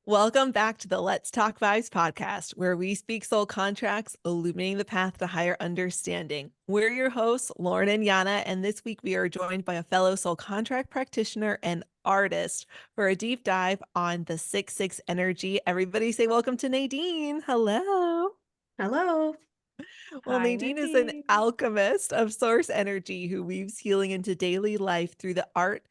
Welcome back to the Let's Talk Vibes podcast, where we speak soul contracts, illuminating the path to higher understanding. We're your hosts, Lauren and Yiannah, and this week we are joined by a fellow soul contract practitioner and artist for a deep dive on the 6/6 energy. Everybody say welcome to Nadine. Hello. Hello. Well, Hi, Nadine is an Nadine. alchemist of source energy who weaves healing into daily life through art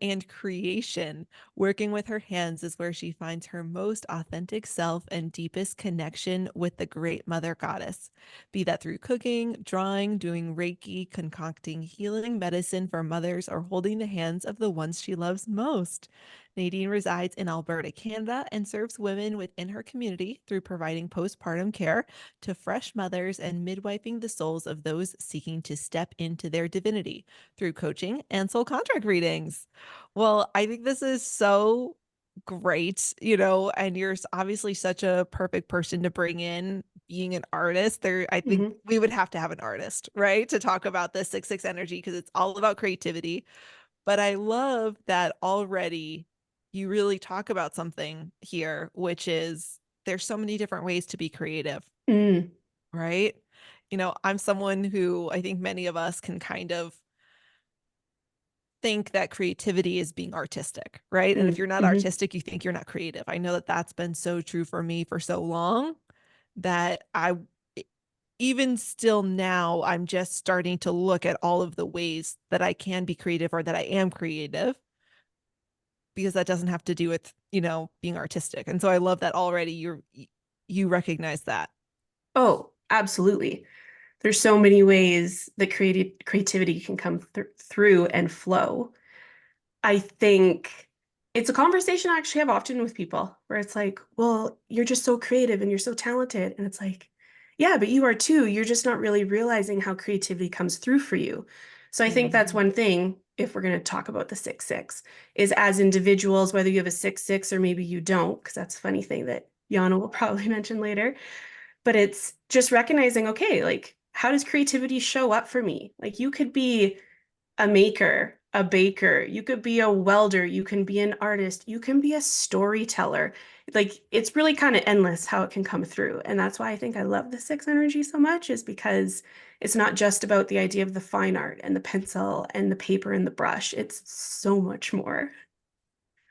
and creation. Working with her hands is where she finds her most authentic self and deepest connection with the great mother goddess. Be that through cooking, drawing, doing reiki, concocting healing medicine for mothers, or holding the hands of the ones she loves most. Nadine resides in Alberta, Canada, and serves women within her community through providing postpartum care to fresh mothers and midwifing the souls of those seeking to step into their divinity through coaching and soul contract readings. Well, I think this is so great, and you're obviously such a perfect person to bring in being an artist. I think hmm we would have to have an artist, right, to talk about this 6/6 energy because it's all about creativity. But I love that already you really talk about something here, which is there's so many different ways to be creative, Mm, right? I'm someone who I think many of us can kind of think that creativity is being artistic, right? And if you're not hmm artistic, you think you're not creative. I know that that's been so true for me for so long that even still now, I'm just starting to look at all of the ways that I can be creative or that I am creative because that doesn't have to do with, being artistic. And so I love that already you recognize that. Oh, absolutely. There's so many ways that creativity can come through and flow. I think it's a conversation I actually have often with people where it's like, well, you're just so creative and you're so talented. And it's like, yeah, but you are too. You're just not really realizing how creativity comes through for you. So I think that's Mhm. one thing, if we're going to talk about the 6/6, is as individuals, whether you have a 6/6 or maybe you don't, because that's a funny thing that Yana will probably mention later, but it's just recognizing, okay, like, how does creativity show up for me? Like, you could be a maker, a baker, you could be a welder, you can be an artist, you can be a storyteller. Like it's really kind of endless how it can come through. And that's why I think I love the 6 energy so much, is because it's not just about the idea of the fine art and the pencil and the paper and the brush. It's so much more.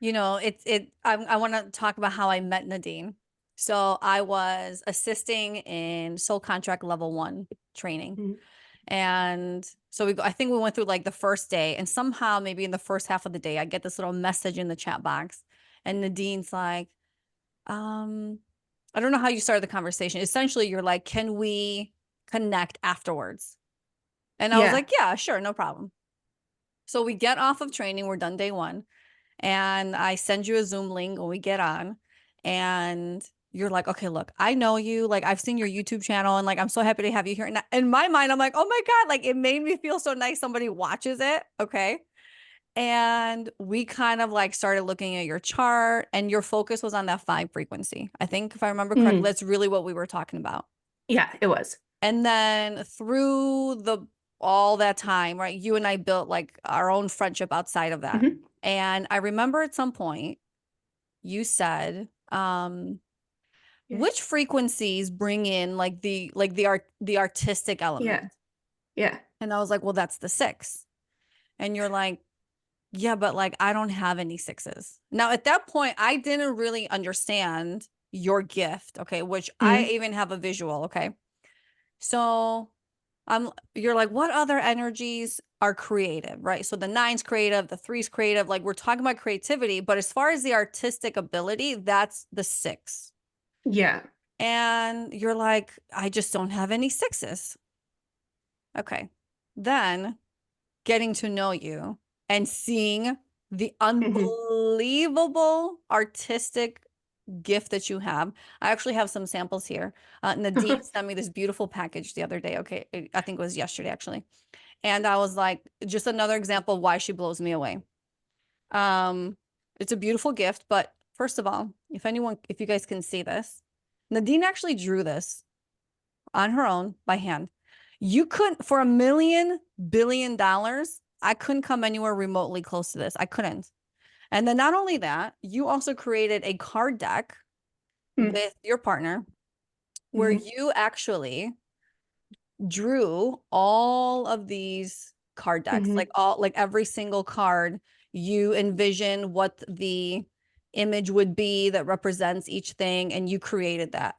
I want to talk about how I met Nadine. So I was assisting in soul contract level 1 training. Mhm. And so I think we went through like the first day, and somehow maybe in the first half of the day, I get this little message in the chat box, and Nadine's like, um, I don't know how you started the conversation. Essentially, you're like, can we connect afterwards? And I was Yeah. like, yeah, sure, no problem. So we get off of training, we're done day 1, and I send you a Zoom link when we get on, and you're like, okay, look, I know you, like I've seen your YouTube channel, and like I'm so happy to have you here. And in my mind, I'm like, oh my God, like it made me feel so nice somebody watches it. Okay. And we kind of like started looking at your chart, and your focus was on that 5 frequency. I think if I remember correctly, Mm. that's really what we were talking about. Yeah, it was. And then through the all that time, right, you and I built like our own friendship outside of that. hmm And I remember at some point you said, Yeah. which frequencies bring in like the artistic element? Yeah. Yeah. And I was like, well, that's the 6. And you're like, yeah, but like I don't have any 6s. Now at that point, I didn't really understand your gift, okay, which I hmm even have a visual, okay? So you're like, what other energies are creative, right? So the 9's creative, the 3's creative, like we're talking about creativity, but as far as the artistic ability, that's the 6. Yeah. And you're like, I just don't have any 6s. Okay. Then getting to know you and seeing the hmm unbelievable artistic gift that you have. I actually have some samples here. Nadine sent me this beautiful package the other day. Okay. I think it was yesterday, actually. And I was like, just another example of why she blows me away. Um, it's a beautiful gift, but first of all, if you guys can see this, Nadine actually drew this on her own by hand. You couldn't, for $1 million billion, I couldn't come anywhere remotely close to this. I couldn't. And then not only that, you also created a card deck Mm. with your partner where Mhm. you actually drew all of these card decks, Mhm. like every single card, you envision what the image would be that represents each thing, and you created that.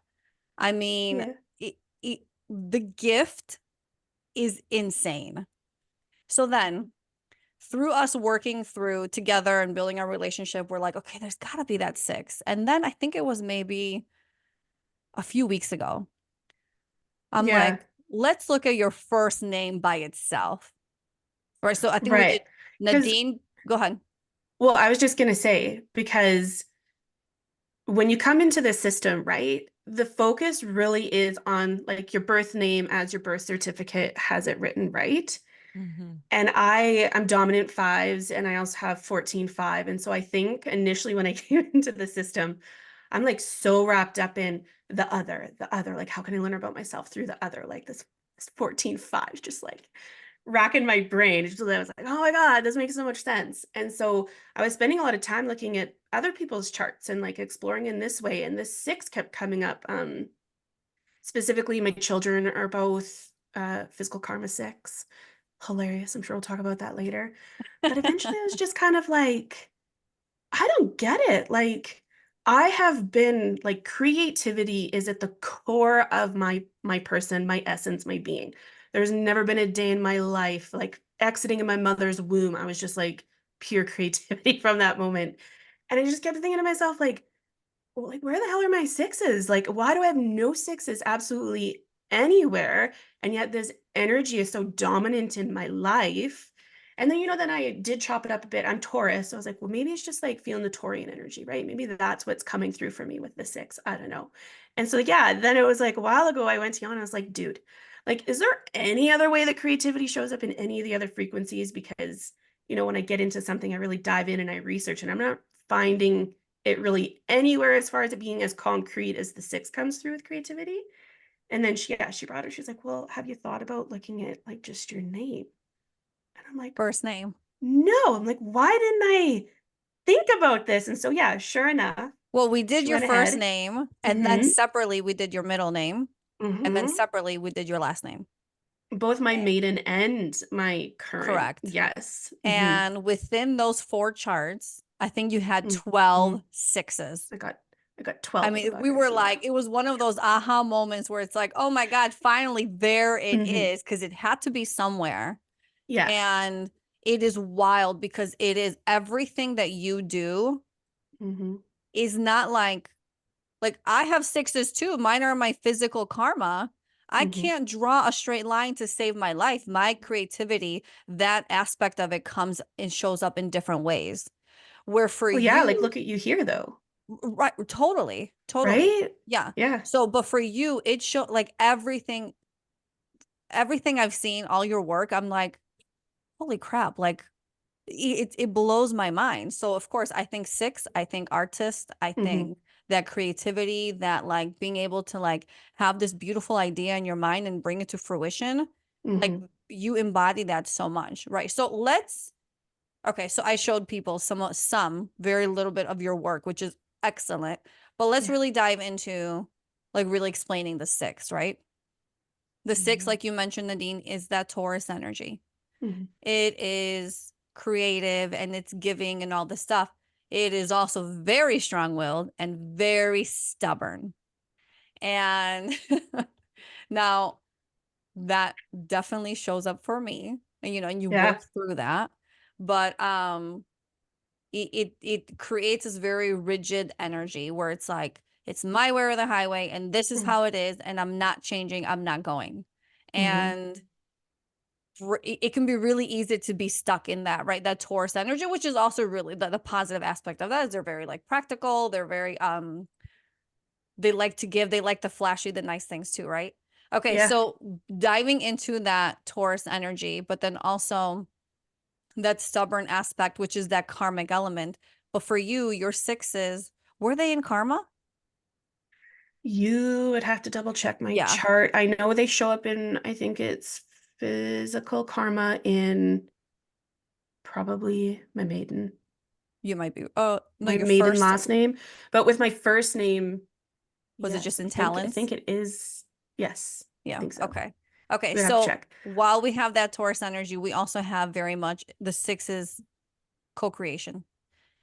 I mean, Yeah. the gift is insane. So then, through us working through together and building our relationship, we're like, okay, there's got to be that six. And then I think it was maybe a few weeks ago, I'm Yeah. like, let's look at your first name by itself. Right. So I think we did Right. Because, Nadine. Go ahead. well, I was just going to say, because when you come into the system, right, the focus really is on like your birth name as your birth certificate has it written, right? Mhm. And I'm dominant fives, and I also have 14-5. And so I think initially when I came into the system, I'm like so wrapped up in the other, like how can I learn about myself through the other? Like this 14-5, just like racking my brain. It's just, I was like, oh my God, this makes so much sense. And so I was spending a lot of time looking at other people's charts and like exploring in this way. And this six kept coming up. Specifically, my children are both physical karma six. Hilarious. I'm sure we'll talk about that later. But eventually I was just kind of like, I don't get it. Like, I have been like creativity is at the core of my person, my essence, my being. There's never been a day in my life like exiting in my mother's womb. I was just like pure creativity from that moment. And I just kept thinking to myself, like, well, like, where the hell are my sixes? Like, why do I have no sixes absolutely anywhere? And yet this energy is so dominant in my life. And then, then I did chop it up a bit. I'm Taurus. So I was like, well, maybe it's just like feeling the Taurian energy, right? Maybe that's what's coming through for me with the six. I don't know. And so, yeah, then it was like a while ago, I went to Yana. I was like, dude, like, is there any other way that creativity shows up in any of the other frequencies? Because, when I get into something, I really dive in and I research, and I'm not finding it really anywhere as far as it being as concrete as the six comes through with creativity. And then she brought it. She's like, well, have you thought about looking at like just your name? And I'm like, First name. no. I'm like, why didn't I think about this? And so, yeah, sure enough, Well, we did she your went first ahead. name, and then Mm-hmm. separately we did your middle name, and then Mm-hmm. separately we did your last name. Both my Eh, maiden and my current. Correct. Yes. Mm-hmm. And within those four charts, I think you had Mm-hmm. 12 sixes. I got I 12 of the mean, we buggers. were Yeah. like, it was one of those aha moments where it's like, oh my God, finally there it Mm-hmm. is, because it had to be somewhere. Yeah. And it is wild because it is everything that you do Mm-hmm. is not like I have sixes too. Mine are my physical karma. I Mm-hmm. can't draw a straight line to save my life. My creativity, that aspect of it comes and shows up in different ways. Where for Well, yeah, like you, look at you here though. right, totally, totally. Right? Yeah. Yeah. So, but for you, it show like everything I've seen, all your work, I'm like, holy crap, like it blows my mind. So of course, I think six, I think artist, I Mhm. think that creativity, that like being able to like have this beautiful idea in your mind and bring it to fruition, like Mhm. you embody that so much, right? So okay, so I showed people some very little bit of your work, which is excellent, but let's Yeah. really dive into like really explaining the six, right? The six, Mhm. like you mentioned, Nadine, is that Taurus energy. Mhm. It is creative and it's giving and all this stuff. It is also very strong-willed and very stubborn. And now that definitely shows up for me. And and you Yeah. work through that. But it creates this very rigid energy where it's like it's my way or the highway, and this is Mhm. how it is, and I'm not changing, I'm not going. Mhm. And it can be really easy to be stuck in that, right? That Taurus energy, which is also really the positive aspect of that is they're very like practical. They're very they like to give, they like to flashy the nice things too, right? Okay, Yeah. so diving into that Taurus energy, but then also that stubborn aspect, which is that karmic element. But for you, your sixes, were they in karma? You would have to double check my Yeah. chart. I know they show up in, I think it's physical karma in probably my maiden. You might be, oh, no, my your maiden first, last name. But with my first name, was it just yes, in I talents? think it is. Yes, I Yeah. think so. Okay. Okay. We'd have to So check. while we have that Taurus energy, we also have very much the sixes co-creation.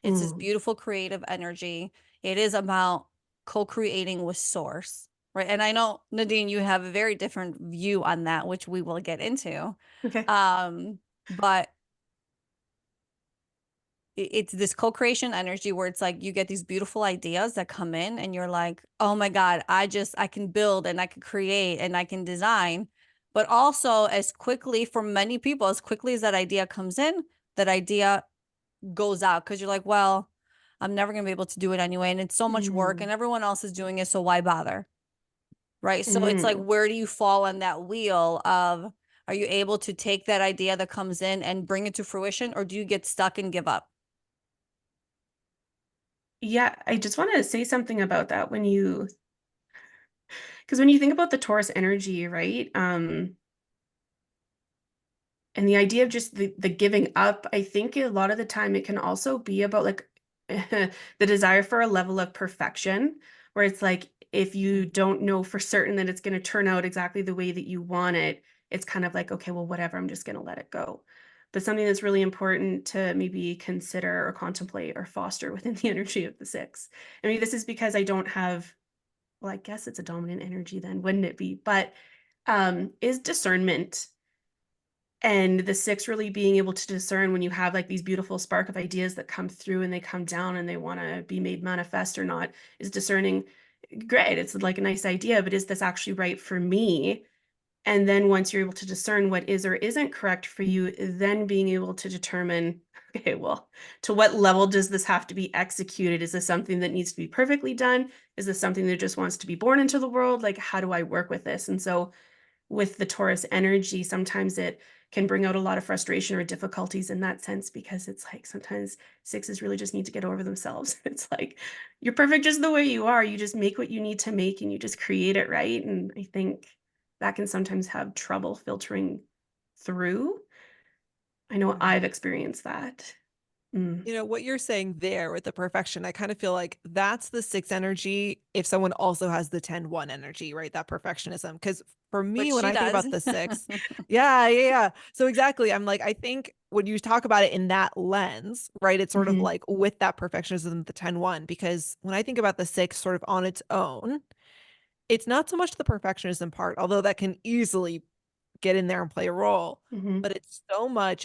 It's this Mm, beautiful creative energy. It is about co-creating with source, right? And I know, Nadine, you have a very different view on that, which we will get into. okay. But it's this co-creation energy where it's like you get these beautiful ideas that come in and you're like, oh my God, I can build and I can create and I can design. But also as quickly for many people, as quickly as that idea comes in, that idea goes out because you're like, well, I'm never going to be able to do it anyway. And it's so much work Mm, and everyone else is doing it. So why bother? Right. So it's like, mm. where do you fall on that wheel of, are you able to take that idea that comes in and bring it to fruition, or do you get stuck and give up? Yeah, I just want to say something about that because when you think about the Taurus energy, right? And the idea of just the giving up, I think a lot of the time it can also be about like the desire for a level of perfection, where it's like if you don't know for certain that it's going to turn out exactly the way that you want it, it's kind of like, okay, well, whatever, I'm just going to let it go. But something that's really important to maybe consider or contemplate or foster within the energy of the six. I mean, this is because I don't have, well, I guess it's a dominant energy then, wouldn't it be? But is discernment, and the six really being able to discern when you have like these beautiful spark of ideas that come through and they come down and they want to be made manifest or not, is discerning, great, it's like a nice idea, but is this actually right for me? And then once you're able to discern what is or isn't correct for you, then being able to determine, okay, well, to what level does this have to be executed? Is this something that needs to be perfectly done? Is this something that just wants to be born into the world? Like, how do I work with this? And so with the Taurus energy, sometimes it can bring out a lot of frustration or difficulties in that sense, because it's like sometimes sixes really just need to get over themselves. It's like, you're perfect just the way you are. You just make what you need to make and you just create it, right? And I think that can sometimes have trouble filtering through. I know I've experienced that. Mm. You know, what you're saying there with the perfection, I kind of feel like that's the six energy if someone also has the 10-1 energy, right? That perfectionism. Because for me, Which when she I think does. about the six, yeah. So exactly. I'm like, I think when you talk about it in that lens, right, it's sort of Hmm. like with that perfectionism, the 10-1, because when I think about the six sort of on its own, it's not so much the perfectionism part, although that can easily get in there and play a role. Hmm. But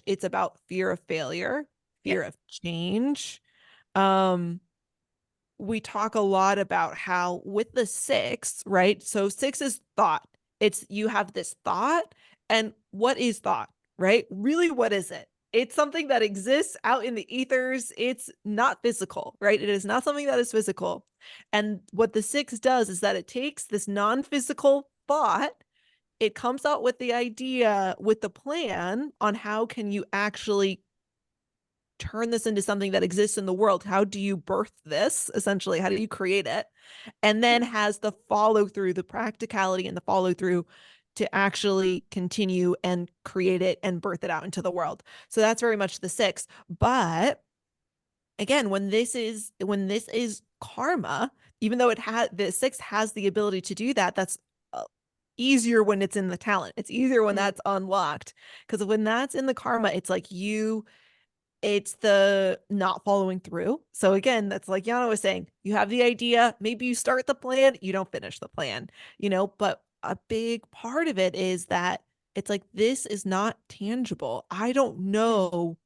it's about fear of failure, Yeah. fear of change. Um, we talk a lot about how with the six, right? So six is thought. It's you have this thought, and what is thought, right? Really, what is it? It's something that exists out in the ethers. It's not physical, right? It is not something that is physical. And what the six does is that it takes this non-physical thought, it comes out with the idea, with the plan on how can you actually turn this into something that exists in the world. How do you birth this essentially? How do you create it? And then has the follow through, the practicality and the follow through to actually continue and create it and birth it out into the world. So that's very much the six. But again, when this is karma, even though it had the six has the ability to do that, that's easier when it's in the talent. It's easier when Mm. that's unlocked. Because when that's in the karma, it's like it's the not following through. So again, that's like Yana was saying, you have the idea, maybe you start the plan, you don't finish the plan, but a big part of it is that it's like, this is not tangible. I don't Mm. know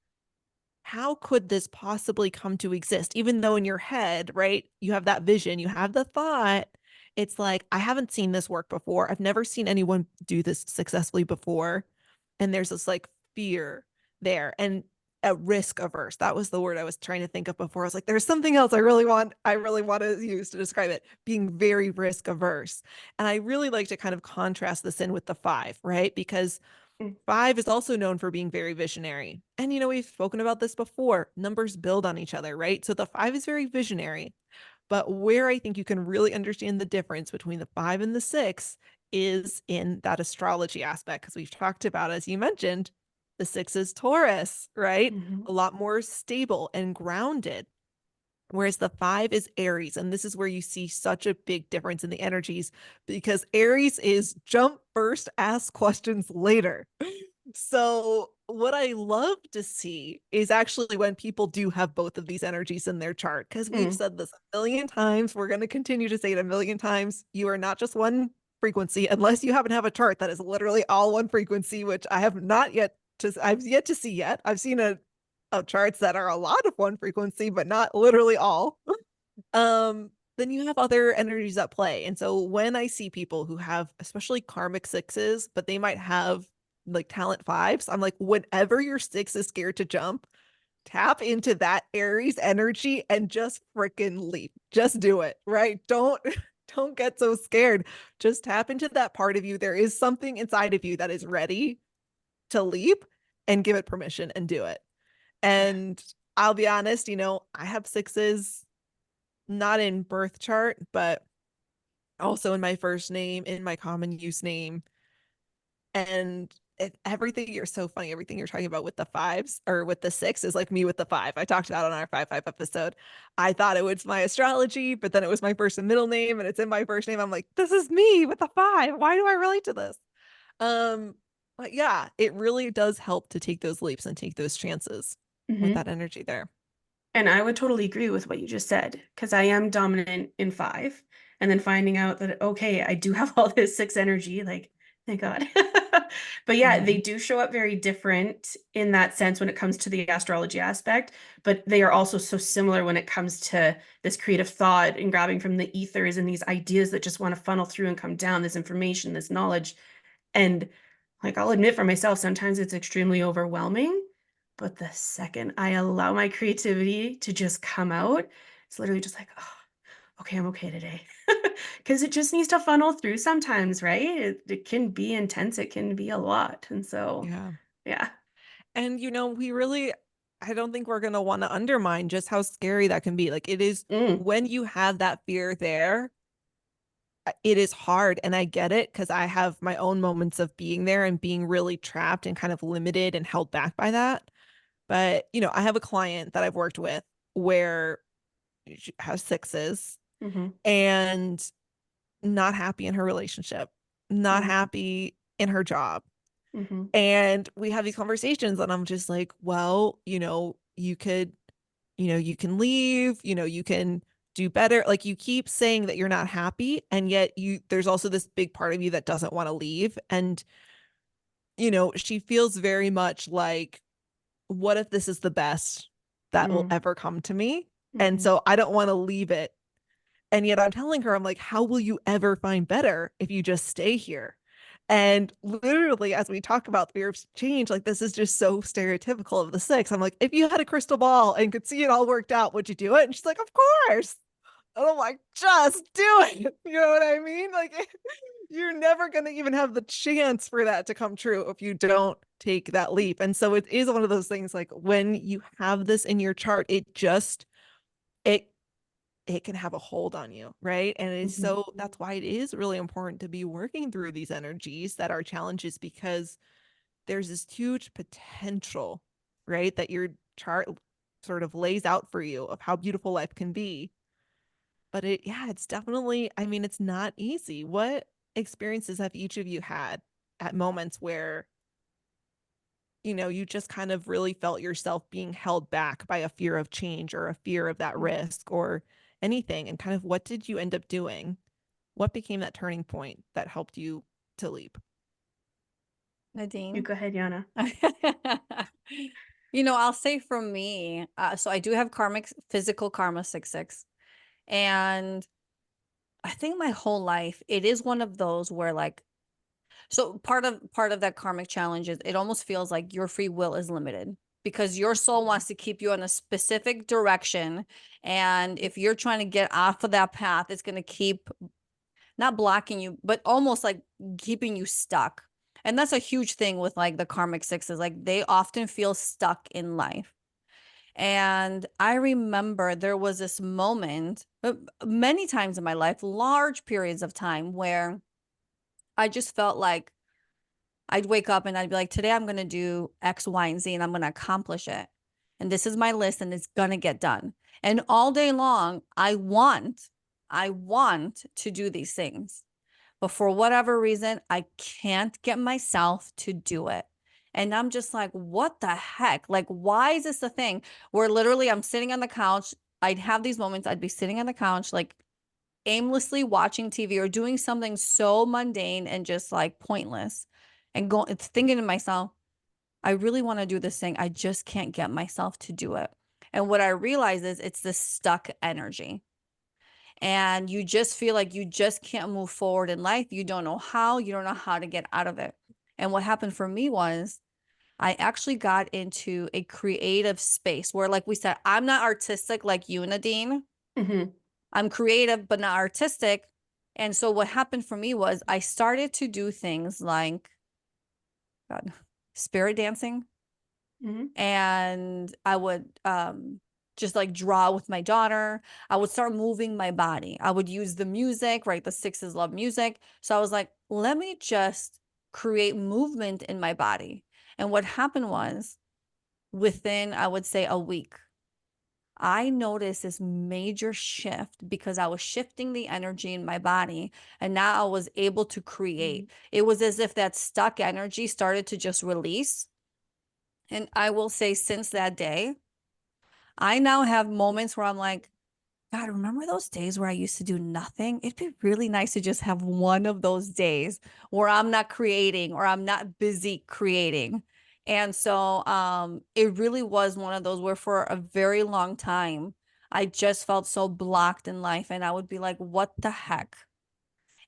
how could this possibly come to exist, even though in your head, right, you have that vision, you have the thought. It's like, I haven't seen this work before. I've never seen anyone do this successfully before. And there's this like fear there, and a risk averse. That was the word I was trying to think of before. I was like, there's something else I really want to use to describe it, being very risk averse. And I really like to kind of contrast this in with the five, right? Because Mm. five is also known for being very visionary. And, we've spoken about this before. Numbers build on each other, right? So the five is very visionary. But where I think you can really understand the difference between the five and the six is in that astrology aspect, because we've talked about, as you mentioned, The 6 is Taurus, right? Mhm. A lot more stable and grounded. Whereas the 5 is Aries. And this is where you see such a big difference in the energies because Aries is jump first, ask questions later. So, what I love to see is actually when people do have both of these energies in their chart, because we've Mm. said this a million times. We're going to continue to say it a million times. You are not just one frequency unless you happen to have a chart that is literally all one frequency, which I have not yet I've yet to see yet. I've seen a charts that are a lot of one frequency, but not literally all. Then you have other energies at play. And so when I see people who have especially karmic 6s, but they might have like talent 5s, I'm like, whenever your 6 is scared to jump, tap into that Aries energy and just freaking leap. Just do it, right? Don't don't get so scared. Just tap into that part of you. There is something inside of you that is ready to leap, and give it permission and do it. Yeah. And I'll be honest, I have 6s not in birth chart, but also in my first name, in my common use name. And everything, you're so funny. Everything you're talking about with the 5s or with the 6 is like me with the 5. I talked about on our 5-5 episode. I thought it was my astrology, but then it was my first and middle name, and it's in my first name. I'm like, this is me with the 5. Why do I relate to this? Um, but yeah, it really does help to take those leaps and take those chances with Mhm. that energy there. And I would totally agree with what you just said, because I am dominant in 5. And then finding out that, okay, I do have all this 6 energy, like, thank God. But yeah, they Mhm. do show up very different in that sense when it comes to the astrology aspect, but they are also so similar when it comes to this creative thought and grabbing from the ethers and these ideas that just want to funnel through and come down, this information, this knowledge. And like, I'll admit for myself, sometimes it's extremely overwhelming. But the second I allow my creativity to just come out, it's literally just like, oh, okay, I'm okay today. Because it just needs to funnel through sometimes, right? It can be intense, it can be a lot. And so, Yeah. yeah. And we really, I don't think we're going to want to undermine just how scary that can be. Like it is Mm, when you have that fear there, it is hard. And I get it because I have my own moments of being there and being really trapped and kind of limited and held back by that. But, I have a client that I've worked with where she has 6s hmm and not happy in her relationship, not mm, happy in her job. hmm And we have these conversations and I'm just like, well, you can leave, you can do better. Like you keep saying that you're not happy and yet there's also this big part of you that doesn't want to leave. And, she feels very much like, what if this is the best that will mm, ever come to me? And hmm so I don't want to leave it. And yet I'm telling her, I'm like, how will you ever find better if you just stay here? And literally, as we talk about fear of change, like this is just so stereotypical of the 6. I'm like, if you had a crystal ball and could see it all worked out, would you do it? And she's like, of course. And I'm like, just do it. You know what I mean? Like, you're never going to even have the chance for that to come true if you don't take that leap. And so it is one of those things like when you have this in your chart, it it can have a hold on you, right? And it's hmm so that's why it is really important to be working through these energies that are challenges because there's this huge potential, right? That your chart sort of lays out for you of how beautiful life can be. But yeah, it's definitely, I mean, it's not easy. What experiences have each of you had at moments where, you just kind of really felt yourself being held back by a fear of change or a fear of that risk or anything? And kind of what did you end up doing? What became that turning point that helped you to leap? You Nadine. go ahead, Yana. I'll say for me, so I do have karmic physical karma 6-6. And I think my whole life, it is one of those where like, so part of that karmic challenge is it almost feels like your free will is limited because your soul wants to keep you in a specific direction. And if you're trying to get off of that path, it's going to keep not blocking you, but almost like keeping you stuck. And that's a huge thing with like the karmic 6s. Like they often feel stuck in life. And I remember there was this moment many times in my life, large periods of time where I just felt like I'd wake up and I'd be like, today I'm going to do X, Y, and Z, and I'm going to accomplish it. And this is my list, and it's going to get done. And all day long, I want to do these things. But for whatever reason, I can't get myself to do it. And I'm just like, what the heck? Like, why is this a thing where literally I'm sitting on the couch? I'd have these moments, I'd be sitting on the couch, like aimlessly watching TV or doing something so mundane and just like pointless, and thinking to myself, I really want to do this thing. I just can't get myself to do it. And what I realize is it's this stuck energy. And you just feel like you just can't move forward in life. You don't know how, you don't know how to get out of it. And what happened for me was I actually got into a creative space where, like we said, I'm not artistic like you, Nadine. Mm-hmm. I'm creative, but not artistic. And so what happened for me was I started to do things like, God, spirit dancing. Mm-hmm. And I would just like draw with my daughter. I would start moving my body. I would use the music, right? The sixes love music. So I was like, let me just create movement in my body. And what happened was within, I would say, a week, I noticed this major shift because I was shifting the energy in my body, and now I was able to create. It was as if that stuck energy started to just release. And I will say, since that day, I now have moments where I'm like, God, remember those days where I used to do nothing? It'd be really nice to just have one of those days where I'm not creating or I'm not busy creating. And so it really was one of those where for a very long time, I just felt so blocked in life. And I would be like, what the heck?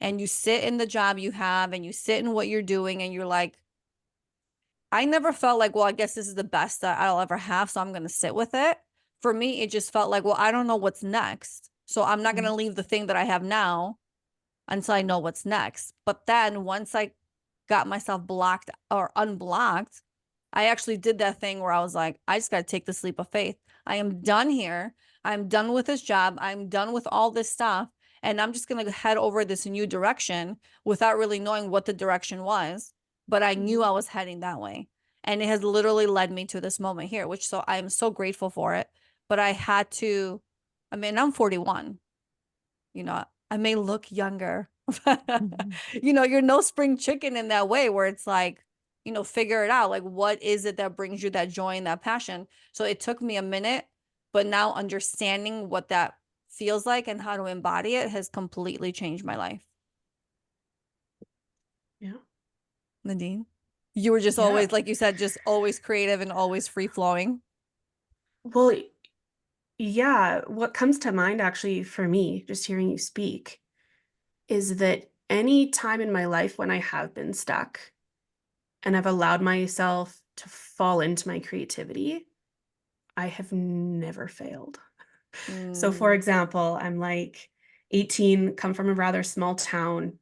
And you sit in the job you have and you sit in what you're doing and you're like, I never felt like, well, I guess this is the best that I'll ever have, so I'm going to sit with it. For me, it just felt like, well, I don't know what's next. So I'm not going to leave the thing that I have now until I know what's next. But then once I got myself blocked or unblocked, I actually did that thing where I was like, I just got to take this leap of faith. I am done here. I'm done with this job. I'm done with all this stuff. And I'm just going to head over this new direction without really knowing what the direction was. But I knew I was heading that way. And it has literally led me to this moment here, which so I am so grateful for it. But I had to, I mean, I'm 41. You know, I may look younger. You know, you're no spring chicken in that way where it's like, you know, figure it out. Like, what is it that brings you that joy and that passion? So it took me a minute, but now understanding what that feels like and how to embody it has completely changed my life. Yeah. Nadine, you were just Yeah. always, like you said, just always creative and always free flowing. Well, yeah, what comes to mind actually for me, just hearing you speak, is that any time in my life when I have been stuck and I've allowed myself to fall into my creativity, I have never failed. So, for example, I'm like 18, come from a rather small town.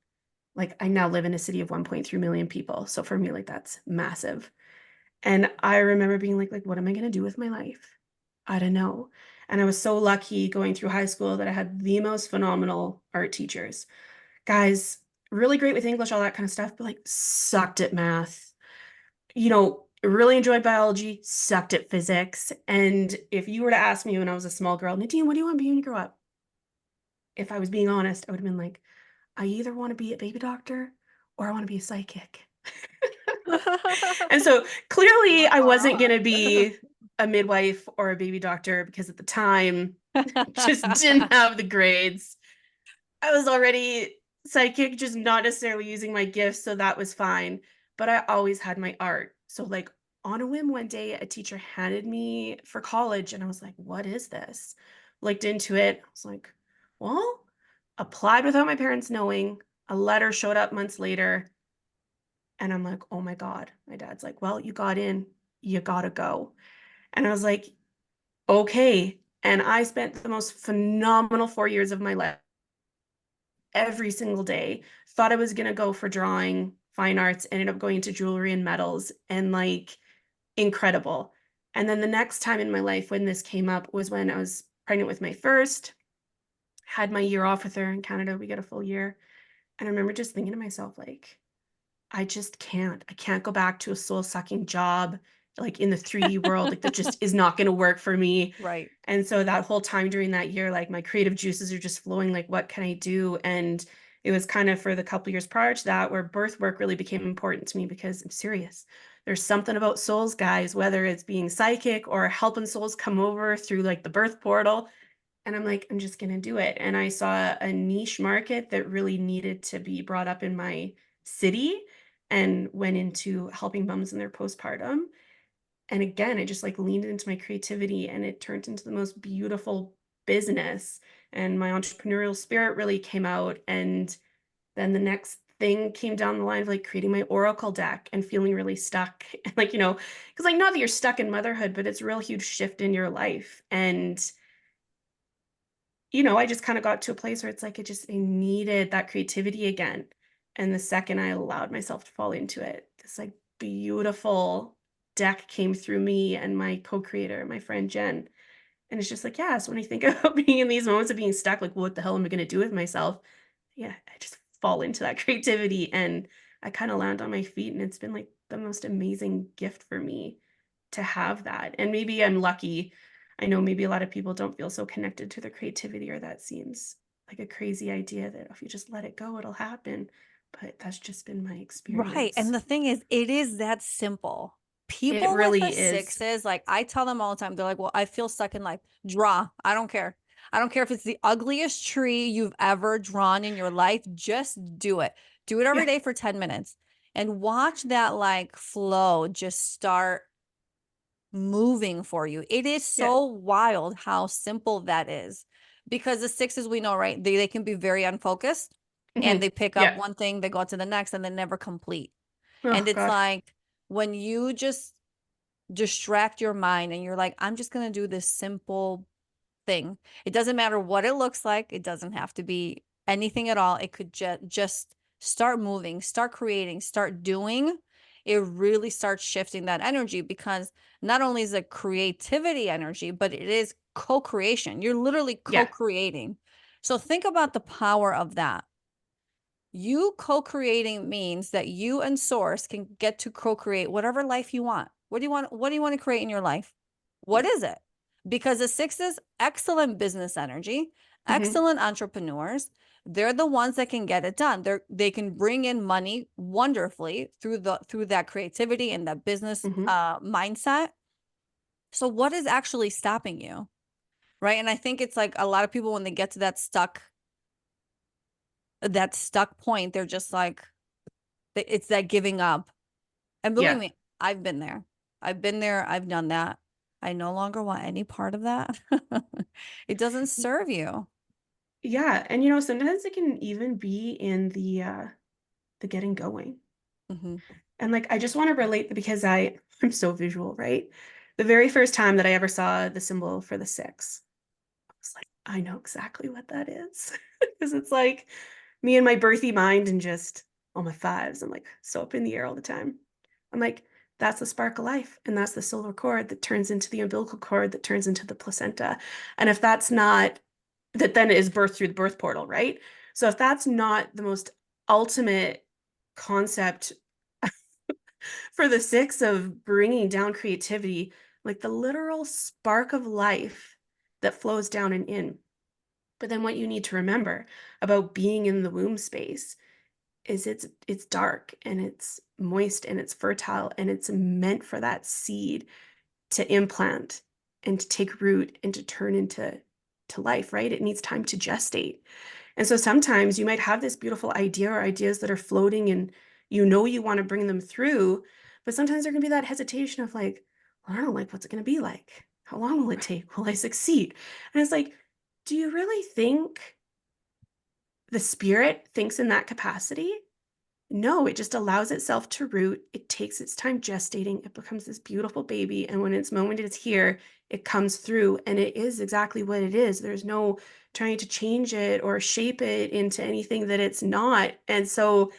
Like, I now live in a city of 1.3 million people. So, for me, like, that's massive. And I remember being like, what am I going to do with my life? I don't know. And I was so lucky going through high school that I had the most phenomenal art teachers. Guys, really great with English, all that kind of stuff, but like sucked at math. Really enjoyed biology, sucked at physics. And if you were to ask me when I was a small girl, Nadine, what do you want to be when you grow up? If I was being honest, I would have been like, I either want to be a baby doctor or I want to be a psychic. And so clearly I wasn't going to be a midwife or a baby doctor because at the time just didn't have the grades. I was already psychic, just not necessarily using my gifts, so that was fine. But I always had my art. So like on a whim one day, a teacher handed me for college and I was like, what is this? Looked into it. I was like, well, applied without my parents knowing. A letter showed up months later. And I'm like, oh my God. My dad's like, well, you got in, you gotta go. And I was like, okay. And I spent the most phenomenal 4 years of my life every single day. Thought I was going to go for drawing, fine arts, ended up going into jewelry and metals, and like incredible. And then the next time in my life when this came up was when I was pregnant with my first, had my year off with her in Canada. We got a full year. And I remember just thinking to myself, like, I just can't. I can't go back to a soul-sucking job, like, in the 3D world, like, that just is not gonna work for me. Right. And so that whole time during that year, like, my creative juices are just flowing, like, what can I do? And it was kind of for the couple years prior to that where birth work really became important to me because I'm serious. There's something about souls, guys, whether it's being psychic or helping souls come over through, like, the birth portal, and I'm like, "I'm just gonna do it." And I saw a niche market that really needed to be brought up in my city and went into helping moms in their postpartum. And again, I just, like, leaned into my creativity, and it turned into the most beautiful business, and my entrepreneurial spirit really came out, and then the next thing came down the line of, like, creating my oracle deck and feeling really stuck, and, like, because I know that you're stuck in motherhood, but it's a real huge shift in your life, and I just kinda got to a place where it's like I needed that creativity again, and the second I allowed myself to fall into it, this, like, beautiful deck came through me and my co-creator, my friend Jen, and it's just like, yeah, so when I think about being in these moments of being stuck, like, "What the hell am I gonna do with myself?" Yeah, I just fall into that creativity, and I kinda land on my feet, and it's been, like, the most amazing gift for me to have that, and maybe I'm lucky. I know maybe a lot of people don't feel so connected to their creativity, or that seems like a crazy idea that if you just let it go, it'll happen, but that's just been my Right. experience. And the thing is, it is that simple. It People with really the is. sixes, like I tell them all the time, they're like, well, I feel stuck in life. Draw. I don't care. I don't care if it's the ugliest tree you've ever drawn in your life. Just do it. Do it every Yeah, day for 10 minutes and watch that like flow just start moving for you. It is yeah, so wild how simple that is because the sixes we know, right? They can be very unfocused and mhm, they pick up yeah. one thing, they go to the next and they never complete. And Oh it's god. like when you just distract your mind and you're like, I'm just going to do this simple thing. It doesn't matter what it looks like. It doesn't have to be anything at all. It could just start moving, start creating, start doing. It really starts shifting that energy because not only is it creativity energy, but it is co-creation. You're literally Yeah, co-creating. So think about the power of that. You co-creating means that you and source can get to co-create whatever life you want. What do you want to create in your life? What yeah, is it? Because the sixes, excellent business energy, mhm, excellent entrepreneurs. They're the ones that can get it done. They can bring in money wonderfully through that creativity and that business mhm, mindset. So what is actually stopping you? Right. And I think it's like a lot of people when they get to that stuck point, they're just like, it's that giving up. And believe yeah, me, I've been there. I've been there. I've done that. I no longer want any part of that. It doesn't serve you. yeah, and, sometimes it can even be in the getting going. Mhm. And, like, I just wanna relate because I'm so visual, right? The very first time that I ever saw the symbol for the 6, I was like, "I know exactly what that is," because it's, like, me and my birthy mind and just all my 5s, I'm, like, so up in the air all the time. I'm like, "That's the spark of life, and that's the silver cord that turns into the umbilical cord that turns into the placenta." And if that's not that then is birthed through the birth portal, right? So if that's not the most ultimate concept for the 6 of bringing down creativity, like the literal spark of life that flows down and in. But then what you need to remember about being in the womb space is it's dark and it's moist and it's fertile and it's meant for that seed to implant and to take root and to turn into life, right? It needs time to gestate. And so sometimes you might have this beautiful idea or ideas that are floating and you want to bring them through, but sometimes there can be that hesitation of like, well, I don't like what's it going to be like. How long will it take? Will I succeed? And it's like, do you really think the spirit thinks in that capacity? No, it just allows itself to root. It takes its time gestating. It becomes this beautiful baby. And when its moment is here, it comes through and it is exactly what it is. There's no trying to change it or shape it into anything that it's not. And so,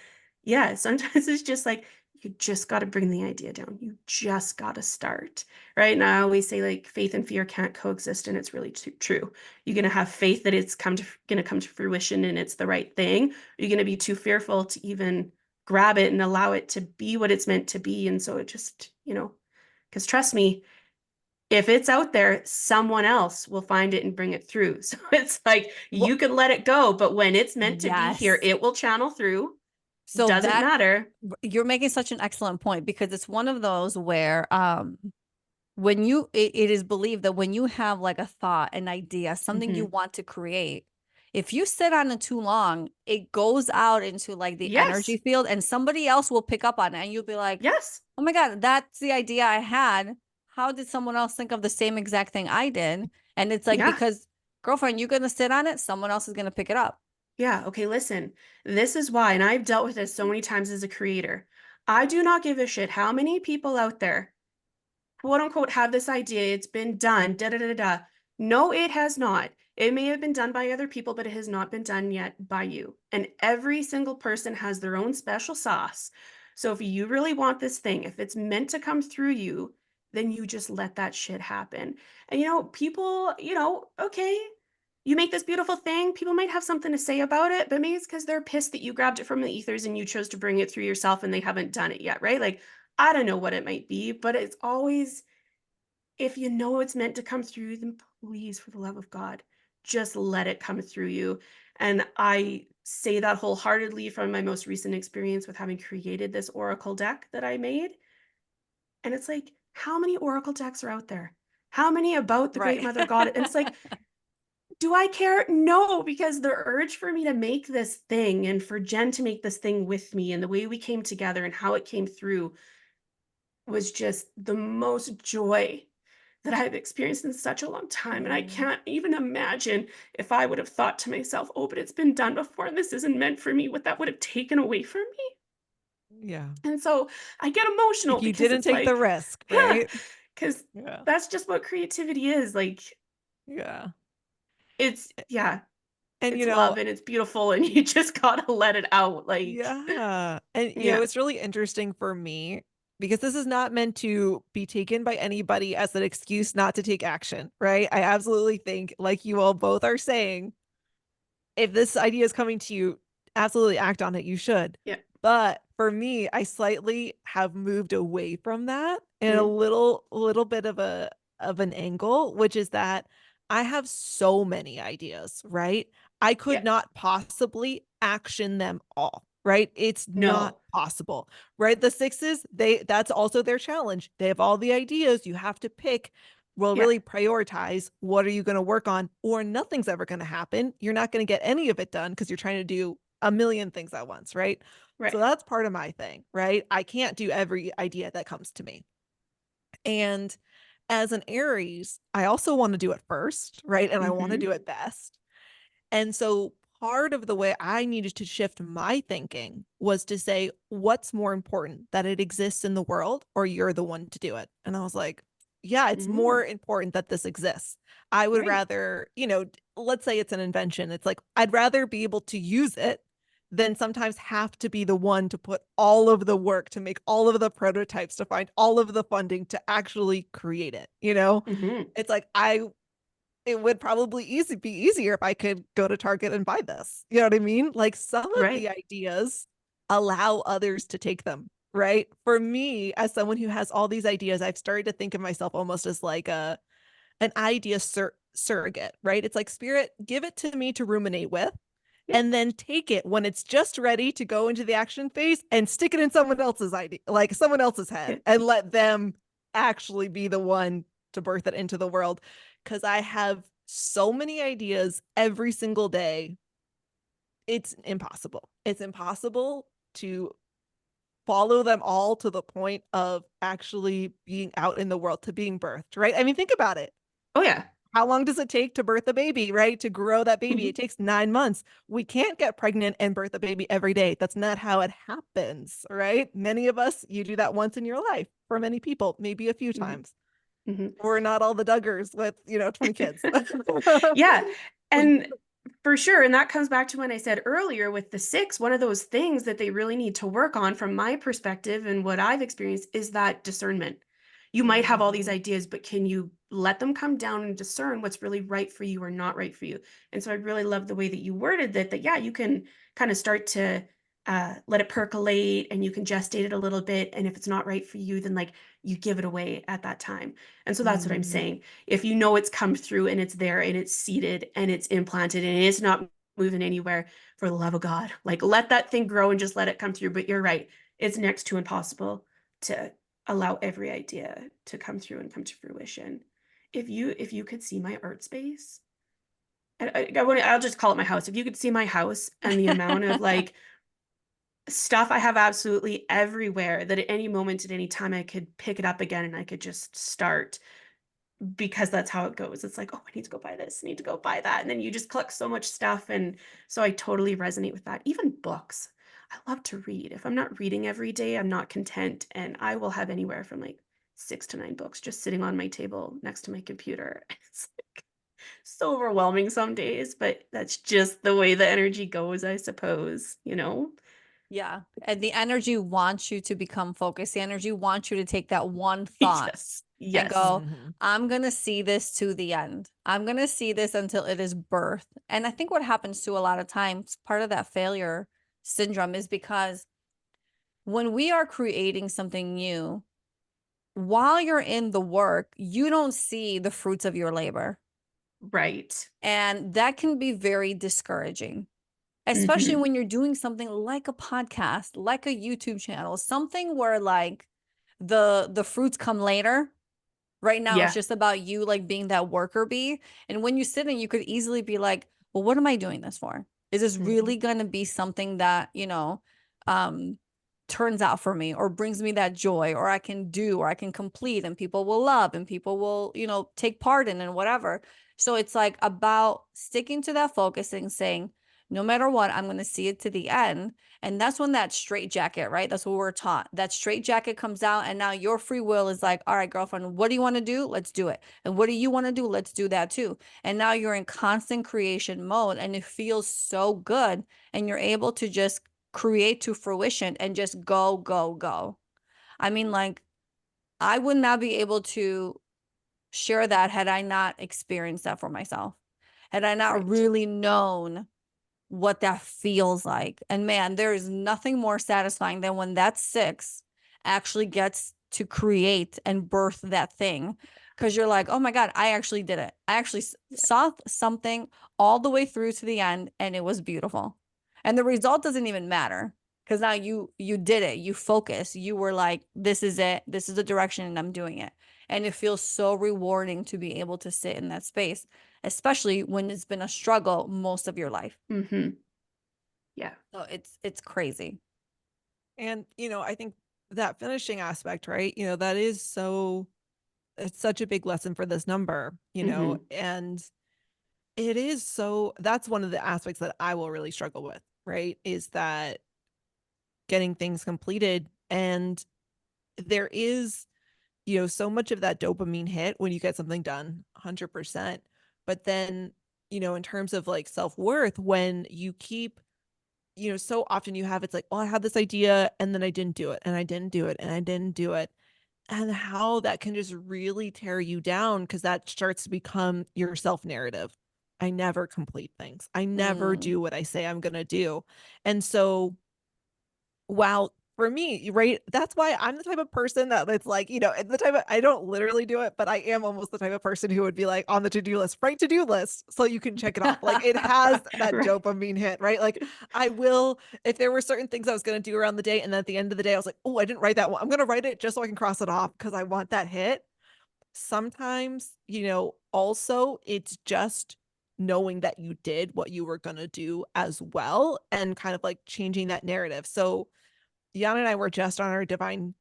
yeah, sometimes it's just like, you just got to bring the idea down. You just got to start. Right. And I always say, like, faith and fear can't coexist. And it's really true. You're going to have faith that it's going to come to fruition and it's the right thing. You're going to be too fearful to even grab it and allow it to be what it's meant to be. And so it just, because trust me, if it's out there, someone else will find it and bring it through. So it's like Well, you can let it go, but when it's meant to be here, Yes. it will channel through. So Doesn't that matter. you're making such an excellent point, because it's one of those where when it is believed that when you have like a thought, an idea, something you Mhm. want to create, if you sit on it too long, it goes out into like the energy Yes. field, and somebody else will pick up on it, and you'll be like, Yes. oh my God, that's the idea I had. How did someone else think of the same exact thing I did? And it's like, Yeah. because girlfriend, you're going to sit on it, someone else is going to pick it up. Yeah. Okay. Listen, this is why, and I've dealt with this so many times as a creator. I do not give a shit how many people out there, quote unquote, have this idea. It's been done. Da da da da. No, it has not. It may have been done by other people, but it has not been done yet by you. And every single person has their own special sauce. So if you really want this thing, if it's meant to come through you, then you just let that shit happen. And people, okay, you make this beautiful thing. People might have something to say about it, but maybe it's because they're pissed that you grabbed it from the ethers and you chose to bring it through yourself and they haven't done it yet, right? Like, I don't know what it might be, but it's always, if you know it's meant to come through, then please, for the love of God, just let it come through you. And I say that wholeheartedly from my most recent experience with having created this oracle deck that I made. And it's like, how many oracle decks are out there? How many about the great Right. mother God? And it's like, do I care? No, because the urge for me to make this thing and for Jen to make this thing with me and the way we came together and how it came through was just the most joy that I've experienced in such a long time. And I Mm. can't even imagine if I would have thought to myself, oh, but it's been done before and this isn't meant for me, what that would have taken away from me. yeah. And so I get emotional If you because didn't it's take the like, risk, yeah, right? because Yeah. that's just what creativity is. Like, Yeah. yeah, And it's love and it's beautiful and you just gotta let it out. Like, yeah. And yeah, it's really interesting for me because this is not meant to be taken by anybody as an excuse not to take action, right? I absolutely think, like you all both are saying, if this idea is coming to you, absolutely act on it. You should. yeah, But for me, I slightly have moved away from that in a mm, little bit of an angle, which is that I have so many ideas, right? I yeah, could not possibly action them all, right? It's not no, possible, right? The sixes, that's also their challenge. They have all the ideas. You have to pick, well, yeah, really prioritize what are you going to work on, or nothing's ever going to happen. You're not going to get any of it done because you're trying to do a million things at once, right? So right. that's part of my thing, right? I can't do every idea that comes to me. And as an Aries, I also want to do it first, right? And I want to Mm-hmm. do it best. And so part of the way I needed to shift my thinking was to say, what's more important, that it exists in the world or you're the one to do it? And I was like, yeah, it's Mm, more important that this exists. I would right. rather, let's say it's an invention. It's like, I'd rather be able to use it than sometimes have to be the one to put all of the work to make all of the prototypes to find all of the funding to actually create it. Mm-hmm. It's like it would probably be easier if I could go to Target and buy this. You know what I mean? Like some of Right. the ideas allow others to take them, right? For me, as someone who has all these ideas, I've started to think of myself almost as like an idea surrogate, right? It's like spirit, give it to me to ruminate with, Yep. and then take it when it's just ready to go into the action phase and stick it in someone else's idea, like someone else's head, Yep. and let them actually be the one to birth it into the world. Because I have so many ideas every single day. It's impossible. It's impossible to follow them all to the point of actually being out in the world, to being birthed, right? I mean, think about it. Oh yeah. How long does it take to birth a baby, right? To grow that baby? Mm-hmm. It takes 9 months. We can't get pregnant and birth a baby every day. That's not how it happens, right? Many of us, you do that once in your life. For many people, maybe a few times. Mm-hmm. We're not all the Duggars with, 20 kids. Yeah. And for sure. And that comes back to when I said earlier with the six, one of those things that they really need to work on from my perspective and what I've experienced is that discernment. You might have all these Mhm. ideas, but can you let them come down and discern what's really right for you or not right for you? And so I really love the way that you worded that, yeah, you can kind of start to let it percolate, and you can gestate it a little bit. And if it's not right for you, then like you give it away at that time. And so that's what I'm saying. If you know it's come through and it's there and it's seated and it's implanted and it's not moving anywhere, for the love of God, like let that thing grow and just let it come through. But you're right. It's next to impossible to allow every idea to come through and come to fruition. If you could see my art space, I'll just call it my house. If you could see my house and the amount of like stuff I have absolutely everywhere, that at any moment, at any time, I could pick it up again and I could just start, because that's how it goes. It's like, oh, I need to go buy this, I need to go buy that. And then you just collect so much stuff. And so I totally resonate with that. Even books. I love to read. If I'm not reading every day, I'm not content. And I will have anywhere from like 6 to 9 books just sitting on my table next to my computer. It's like so overwhelming some days, but that's just the way the energy goes, I suppose, you know? Yeah. And the energy wants you to become focused. The energy wants you to take that one thought Yes. and Yes. go, I'm going to see this to the end. I'm going to see this until it is birthed. And I think what happens to a lot of times, part of that failure syndrome is because when we are creating something new, while you're in the work, you don't see the fruits of your labor. Right. And that can be very discouraging, especially when you're doing something like a podcast, like a YouTube channel, something where like the fruits come later. Right now, it's Yeah. just about you like being that worker bee. And when you sit in, you could easily be like, well, what am I doing this for? Is this really going to be something that, turns out for me or brings me that joy, or I can do, or I can complete, and people will love and people will, take part in and whatever. So it's like about sticking to that focus and saying, no matter what, I'm going to see it to the end. And that's when that straight jacket, right? That's what we're taught. That straight jacket comes out, and now your free will is like, all right, girlfriend, what do you want to do? Let's do it. And what do you want to do? Let's do that too. And now you're in constant creation mode, and it feels so good. And you're able to just create to fruition and just go, go, go. I mean, like, I would not be able to share that had I not experienced that for myself, had I not Right. really known what that feels like. And man, there is nothing more satisfying than when that 6 actually gets to create and birth that thing. Because you're like, oh my God, I actually did it. I actually saw something all the way through to the end, and it was beautiful. And the result doesn't even matter, because now you did it. You focus. You were like, this is it. This is the direction, and I'm doing it. And it feels so rewarding to be able to sit in that space, especially when it's been a struggle most of your life. Yeah. So it's crazy. And, I think that finishing aspect, right? That is it's such a big lesson for this number, and it is that's one of the aspects that I will really struggle with, right? Is that getting things completed. And there is, so much of that dopamine hit when you get something done, 100%. But then, in terms of like self-worth, when you keep, so often you have, it's like, well, I had this idea and then I didn't do it and I didn't do it and I didn't do it. And how that can just really tear you down, because that starts to become your self-narrative. I never complete things. I never do what I say I'm going to do. And so, while for me, right, that's why I'm the type of person that it's like, the type of, I don't literally do it, but I am almost the type of person who would be like, on the to-do list, write to-do list so you can check it off. Like, it has that Right. dopamine hit, right? Like, I will, if there were certain things I was going to do around the day, and then at the end of the day, I was like, oh, I didn't write that one. I'm going to write it just so I can cross it off, because I want that hit. Sometimes, also it's just knowing that you did what you were going to do as well, and kind of like changing that narrative. So Yiannah and I were just on our Divine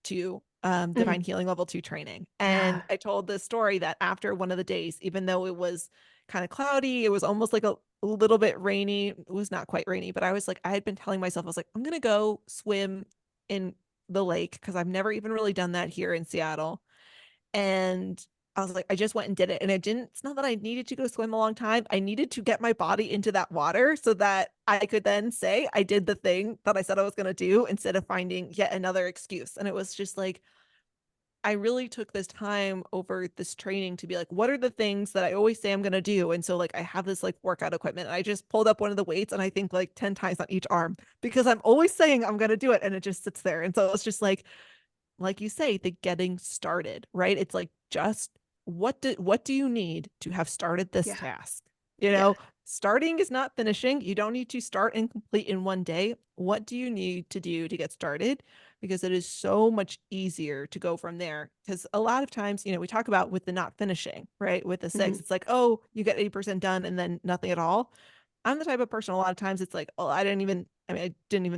Healing Level 2 training. And I told this story that after one of the days, even though it was kind of cloudy, it was almost like a little bit rainy. It was not quite rainy, but I was like, I had been telling myself, I was like, I'm going to go swim in the lake, because I've never even really done that here in Seattle. And I was like, I just went and did it. And it's not that I needed to go swim a long time. I needed to get my body into that water so that I could then say I did the thing that I said I was going to do, instead of finding yet another excuse. And it was just like, I really took this time over this training to be like, what are the things that I always say I'm going to do? And so like I have this like workout equipment and I just pulled up one of the weights and I think like 10 times on each arm because I'm always saying I'm going to do it and it just sits there. And so it's just like you say, the getting started, right? It's like just what do you need to have started this Yeah. task? You Yeah. know, starting is not finishing. You don't need to start and complete in one day. What do you need to do to get started? Because it is so much easier to go from there. Because a lot of times, you know, we talk about with the not finishing, right? With the 6, Mhm. it's like, oh, you get 80% done and then nothing at all. I'm the type of person a lot of times it's like, oh, I didn't even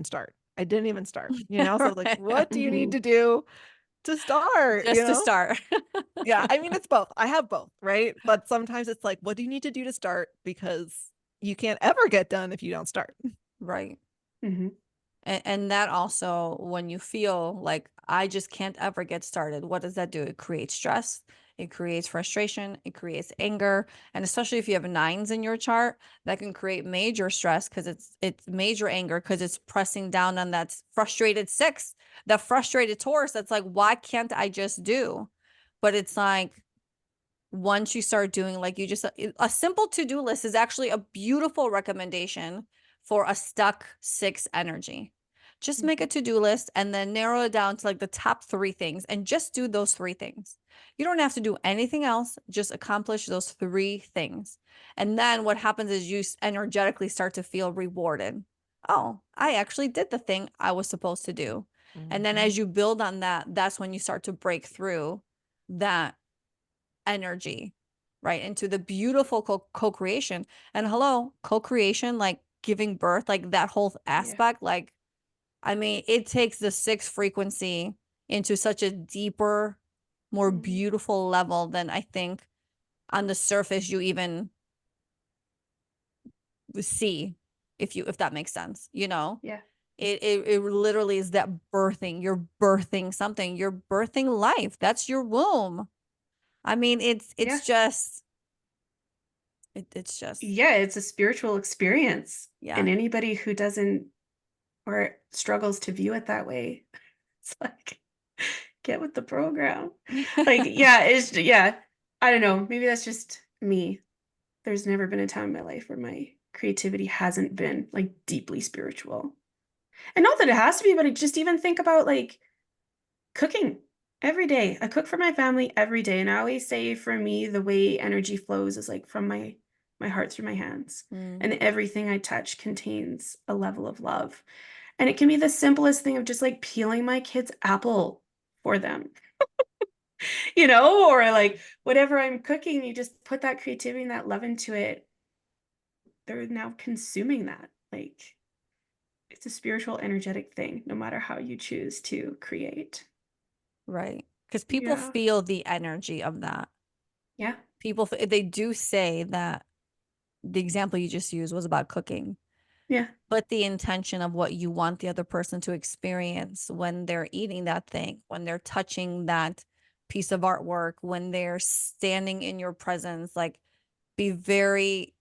start. I didn't even start, you know? So like, Right. what do you need Mhm. to do to start, you Just to know? start. Yeah, I mean, it's both. I have both, right? But sometimes it's like, what do you need to do to start? Because you can't ever get done if you don't start. Right. Mhm. And that also, when you feel like I just can't ever get started, what does that do? It creates stress, it creates frustration, it creates anger. And especially if you have 9s in your chart, that can create major stress because it's major anger because it's pressing down on that frustrated 6, that frustrated Taurus that's like, why can't I just do? But it's like once you start doing, like you just a simple to-do list is actually a beautiful recommendation for a stuck 6 energy. Just make a Mhm. to-do list and then narrow it down to like the top 3 things and just do those 3 things. You don't have to do anything else, just accomplish those 3 things. And then what happens is you energetically start to feel rewarded. Oh, I actually did the thing I was supposed to do. And then Mhm. as you build on that, that's when you start to break through that energy, right? Into the beautiful co-creation. And hello, co-creation, like giving birth, like that whole Yeah. aspect, like, I mean, it takes the 6 frequency into such a deeper, more Mhm. beautiful level than I think on the surface you even see, if that makes sense, you know? Yeah. It literally is that birthing. You're birthing something. You're birthing life. That's your womb. I mean, it's Yeah. just it's just Yeah, it's a spiritual experience. yeah. And anybody who doesn't or struggles to view it that way, it's like, get with the program. Like, yeah, yeah. I don't know. Maybe that's just me. There's never been a time in my life where my creativity hasn't been like deeply spiritual. And not that it has to be, but I just even think about like cooking every day. I cook for my family every day. And I always say for me, the way energy flows is like from my heart through my hands. Mm, And everything I touch contains a level of love. And it can be the simplest thing of just like peeling my kid's apple for them, or like whatever I'm cooking, you just put that creativity and that love into it. They're now consuming that. Like it's a spiritual, energetic thing, no matter how you choose to create. right. Because people Yeah. feel the energy of that. Yeah. People, they do say that the example you just used was about cooking, Yeah. but the intention of what you want the other person to experience when they're eating that thing, when they're touching that piece of artwork, when they're standing in your presence, like be very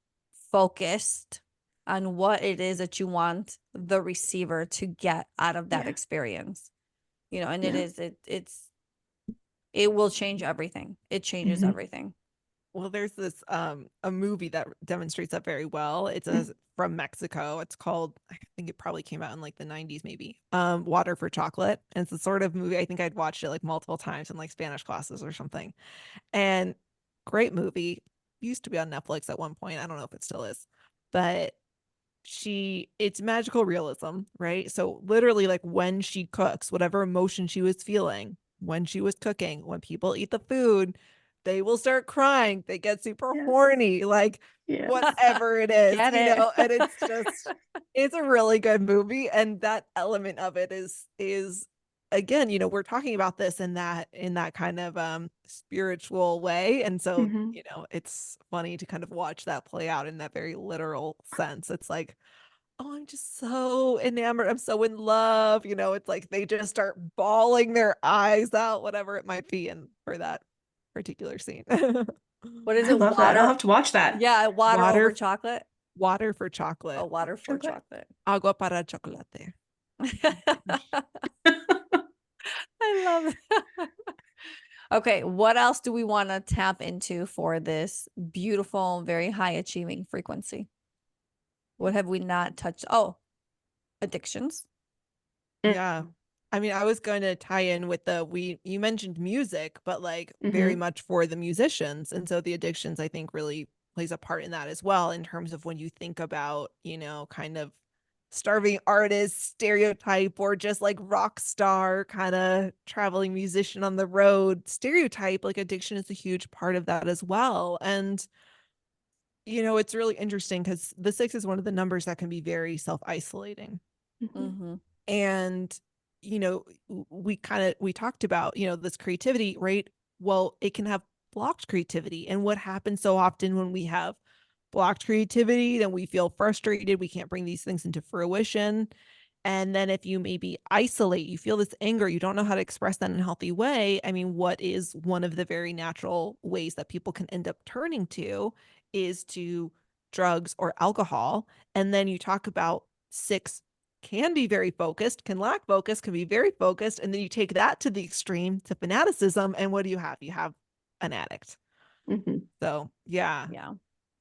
focused on what it is that you want the receiver to get out of that Yeah. experience. And Yeah. it will change everything. It changes Mhm. everything. Well, there's this a movie that demonstrates that very well. It's from Mexico. It's called, I think it probably came out in like the 90s maybe. Water for Chocolate. And it's the sort of movie I think I'd watched it like multiple times in like Spanish classes or something. And great movie. Used to be on Netflix at one point. I don't know if it still is. But it's magical realism, right? So literally like when she cooks, whatever emotion she was feeling when she was cooking, when people eat the food, they will start crying, they get super Yes. horny, like Yes. whatever it is, Get it? and it's a really good movie. And that element of it is again, we're talking about this in that kind of spiritual way. And so, Mhm. it's funny to kind of watch that play out in that very literal sense. It's like, oh, I'm just so enamored. I'm so in love. It's like they just start bawling their eyes out, whatever it might be, and for that particular scene. What is I it? love that. I'll Water? have to watch that. Yeah, water over Water, chocolate. water for Oh, chocolate. water for Chocolate. chocolate. Agua para chocolate. I love that. Okay, what else do we want to tap into for this beautiful, very high achieving frequency? What have we not touched? Oh, addictions. Yeah. I mean, I was going to tie in with you mentioned music, but like very Mm-hmm. much for the musicians. And so the addictions, I think, really plays a part in that as well, in terms of when you think about, kind of starving artist stereotype, or just like rock star kind of traveling musician on the road stereotype. Like addiction is a huge part of that as well. And it's really interesting because the 6 is one of the numbers that can be very self-isolating. Mm-hmm. Mm-hmm. And we talked about this creativity, right? Well, it can have blocked creativity. And what happens so often when we have blocked creativity, then we feel frustrated, we can't bring these things into fruition. And then if you maybe isolate, you feel this anger, you don't know how to express that in a healthy way. I mean, what is one of the very natural ways that people can end up turning to is to drugs or alcohol. And then you talk about 6 can be very focused, can lack focus, can be very focused. And then you take that to the extreme to fanaticism. And what do you have? You have an addict. Mm-hmm. So, yeah. Yeah.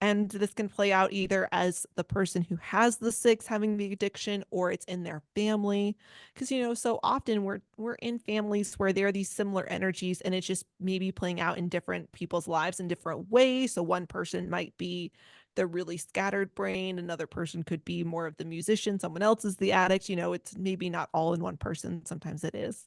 And this can play out either as the person who has the 6 having the addiction, or it's in their family. Because, so often we're in families where there are these similar energies, and it's just maybe playing out in different people's lives in different ways. So one person might be the really scattered brain, another person could be more of the musician, someone else is the addict. It's maybe not all in one person. Sometimes it is.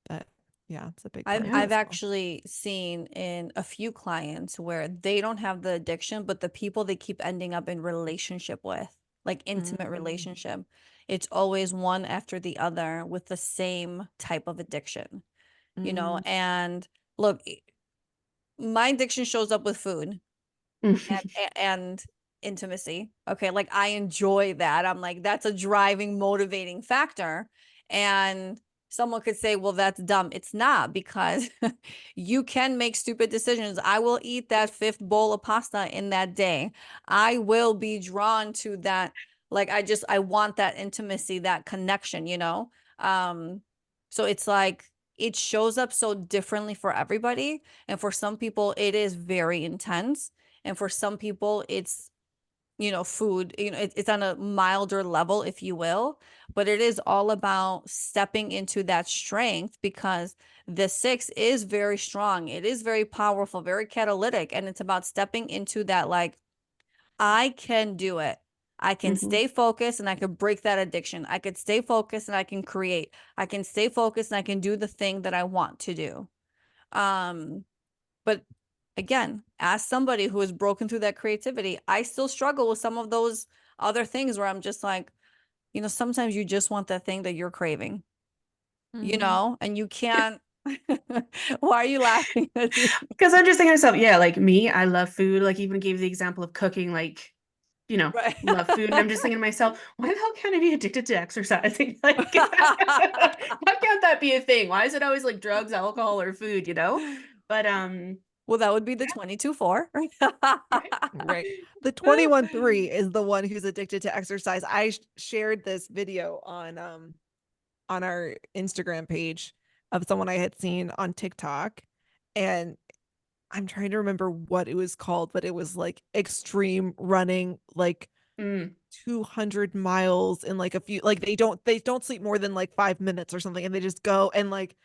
But yeah, it's a big I've part of it I've as well. actually seen in a few clients where they don't have the addiction, but the people they keep ending up in relationship with, like intimate Mm. relationship, it's always one after the other with the same type of addiction, Mm. and look, my addiction shows up with food and intimacy. Okay, like I enjoy that. I'm like, that's a driving, motivating factor. And someone could say, well, that's dumb. It's not, because you can make stupid decisions. I will eat that fifth bowl of pasta in that day. I will be drawn to that. Like I want that intimacy, that connection. So it's like it shows up so differently for everybody. And for some people, it is very intense. And for some people, it's, food, it's on a milder level, if you will. But it is all about stepping into that strength, because the 6 is very strong. It is very powerful, very catalytic. And it's about stepping into that, like, I can do it. I can Mm-hmm. stay focused and I can break that addiction. I could stay focused and I can create. I can stay focused and I can do the thing that I want to do. Um, but again, as somebody who has broken through that creativity, I still struggle with some of those other things where I'm just like, sometimes you just want that thing that you're craving, Mhm. and you can't. Why are you laughing? Because I'm just thinking to myself, yeah, like me, I love food. Like even gave the example of cooking, like, Right. love food. And I'm just thinking to myself, why the hell can't I be addicted to exercising? Like, why can't that be a thing? Why is it always like drugs, alcohol, or food? But Well, that would be the 22-4. right. Right. The 21-3 is the one who's addicted to exercise. I shared this video on our Instagram page of someone I had seen on TikTok, and I'm trying to remember what it was called, but it was like extreme running, like Mm. 200 miles in like a few, like they don't sleep more than like 5 minutes or something, and they just go. And like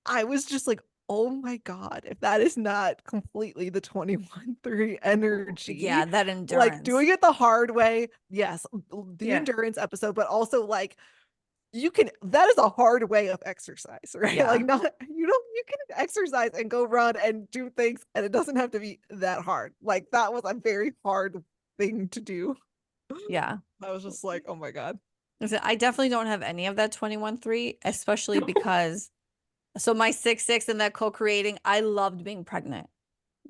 I was just like, oh my God, if that is not completely the 21-3 energy, Yeah, that like endurance. doing it the hard way. Yes, the Yeah. endurance episode, but also like that is a hard way of exercise, right? Yeah. Like not, you can exercise and go run and do things, and it doesn't have to be that hard. Like that was a very hard thing to do. Yeah. I was just like, oh my God. Listen, I definitely don't have any of that 21-3, especially because so my 6-6 and that co-creating, I loved being pregnant.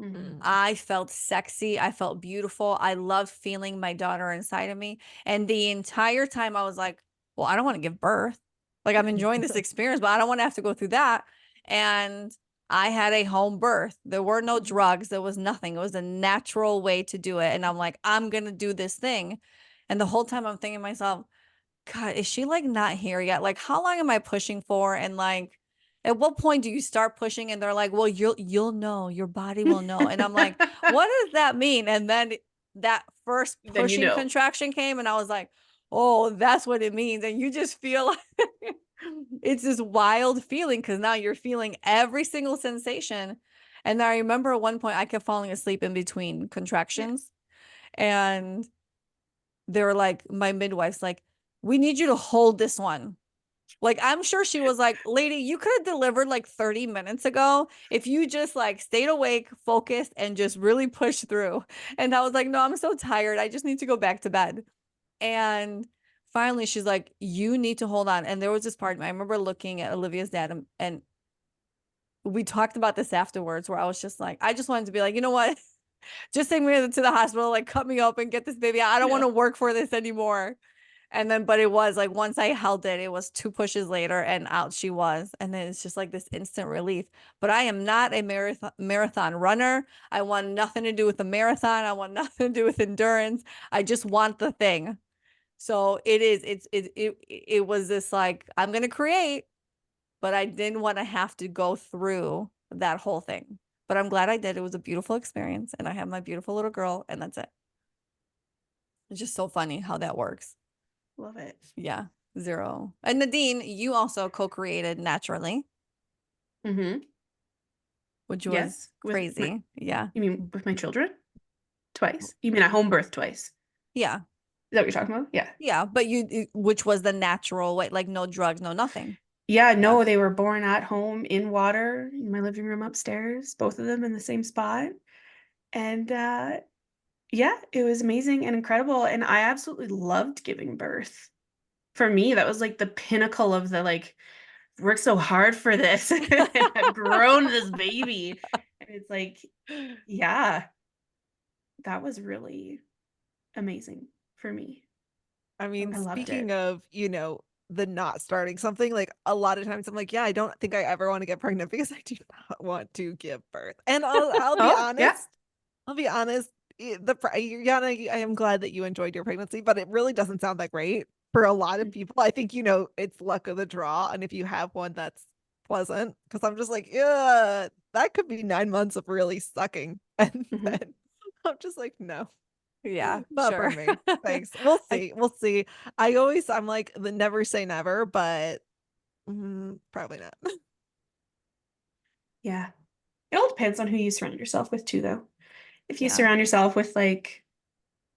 Mm-hmm. Mm. I felt sexy. I felt beautiful. I loved feeling my daughter inside of me. And the entire time I was like, well, I don't want to give birth. Like I'm enjoying this experience, but I don't want to have to go through that. And I had a home birth. There were no drugs. There was nothing. It was a natural way to do it. And I'm like, I'm going to do this thing. And the whole time I'm thinking to myself, God, is she like not here yet? Like, how long am I pushing for? And like, At what point do you start pushing? And they're like, well, you'll know, your body will know. And I'm like, what does that mean? And then that first Then you pushing know. contraction came, and I was like, oh, that's what it means. And you just feel like it's this wild feeling, because now you're feeling every single sensation. And I remember at one point I kept falling asleep in between contractions, and they were like, my midwife's like, we need you to hold this one. Like, I'm sure she was like, lady, you could have delivered like 30 minutes ago if you just like stayed awake, focused, and just really pushed through. And I was like, no, I'm so tired. I just need to go back to bed. And finally, she's like, you need to hold on. And there was this part, I remember looking at Olivia's dad, and we talked about this afterwards, where I was just like, I just wanted to be like, you know what? Just take me to the hospital, like cut me open, get this baby. I don't want to work for this anymore. And then, but it was like, once I held it, it was 2 pushes later and out she was. And then it's just like this instant relief. But I am not a marathon runner. I want nothing to do with the marathon. I want nothing to do with endurance. I just want the thing. So it was this like, I'm going to create, but I didn't want to have to go through that whole thing. But I'm glad I did. It was a beautiful experience. And I have my beautiful little girl, and that's it. It's just so funny how that works. Love it. Yeah, 0. And Nadine, you also co-created naturally, Mm-hmm. which was Yes. crazy. Yeah. You mean with my children? Twice? You mean a home birth twice? Yeah. Is that what you're talking about? Yeah. Yeah. But which was the natural way, like no drugs, no nothing. Yeah, no, Yeah. they were born at home in water in my living room upstairs, both of them in the same spot. And yeah, it was amazing and incredible. And I absolutely loved giving birth. For me, that was like the pinnacle of the like, worked so hard for this and I've grown this baby. And it's like, yeah, that was really amazing for me. I mean, I loved speaking it. of, the not starting something, like a lot of times I'm like, yeah, I don't think I ever want to get pregnant because I do not want to give birth. And I'll be Oh, yeah. honest. I'll be honest. Yana, I am glad that you enjoyed your pregnancy, but it really doesn't sound that great for a lot of people. I think, it's luck of the draw. And if you have one that's pleasant, because I'm just like, yeah, that could be 9 months of really sucking. And Mhm. then I'm just like, no. Yeah, Not for sure. me. Thanks. We'll see. We'll see. I'm like the never say never, but probably not. Yeah. It all depends on who you surround yourself with too, though. If you Yeah. surround yourself with like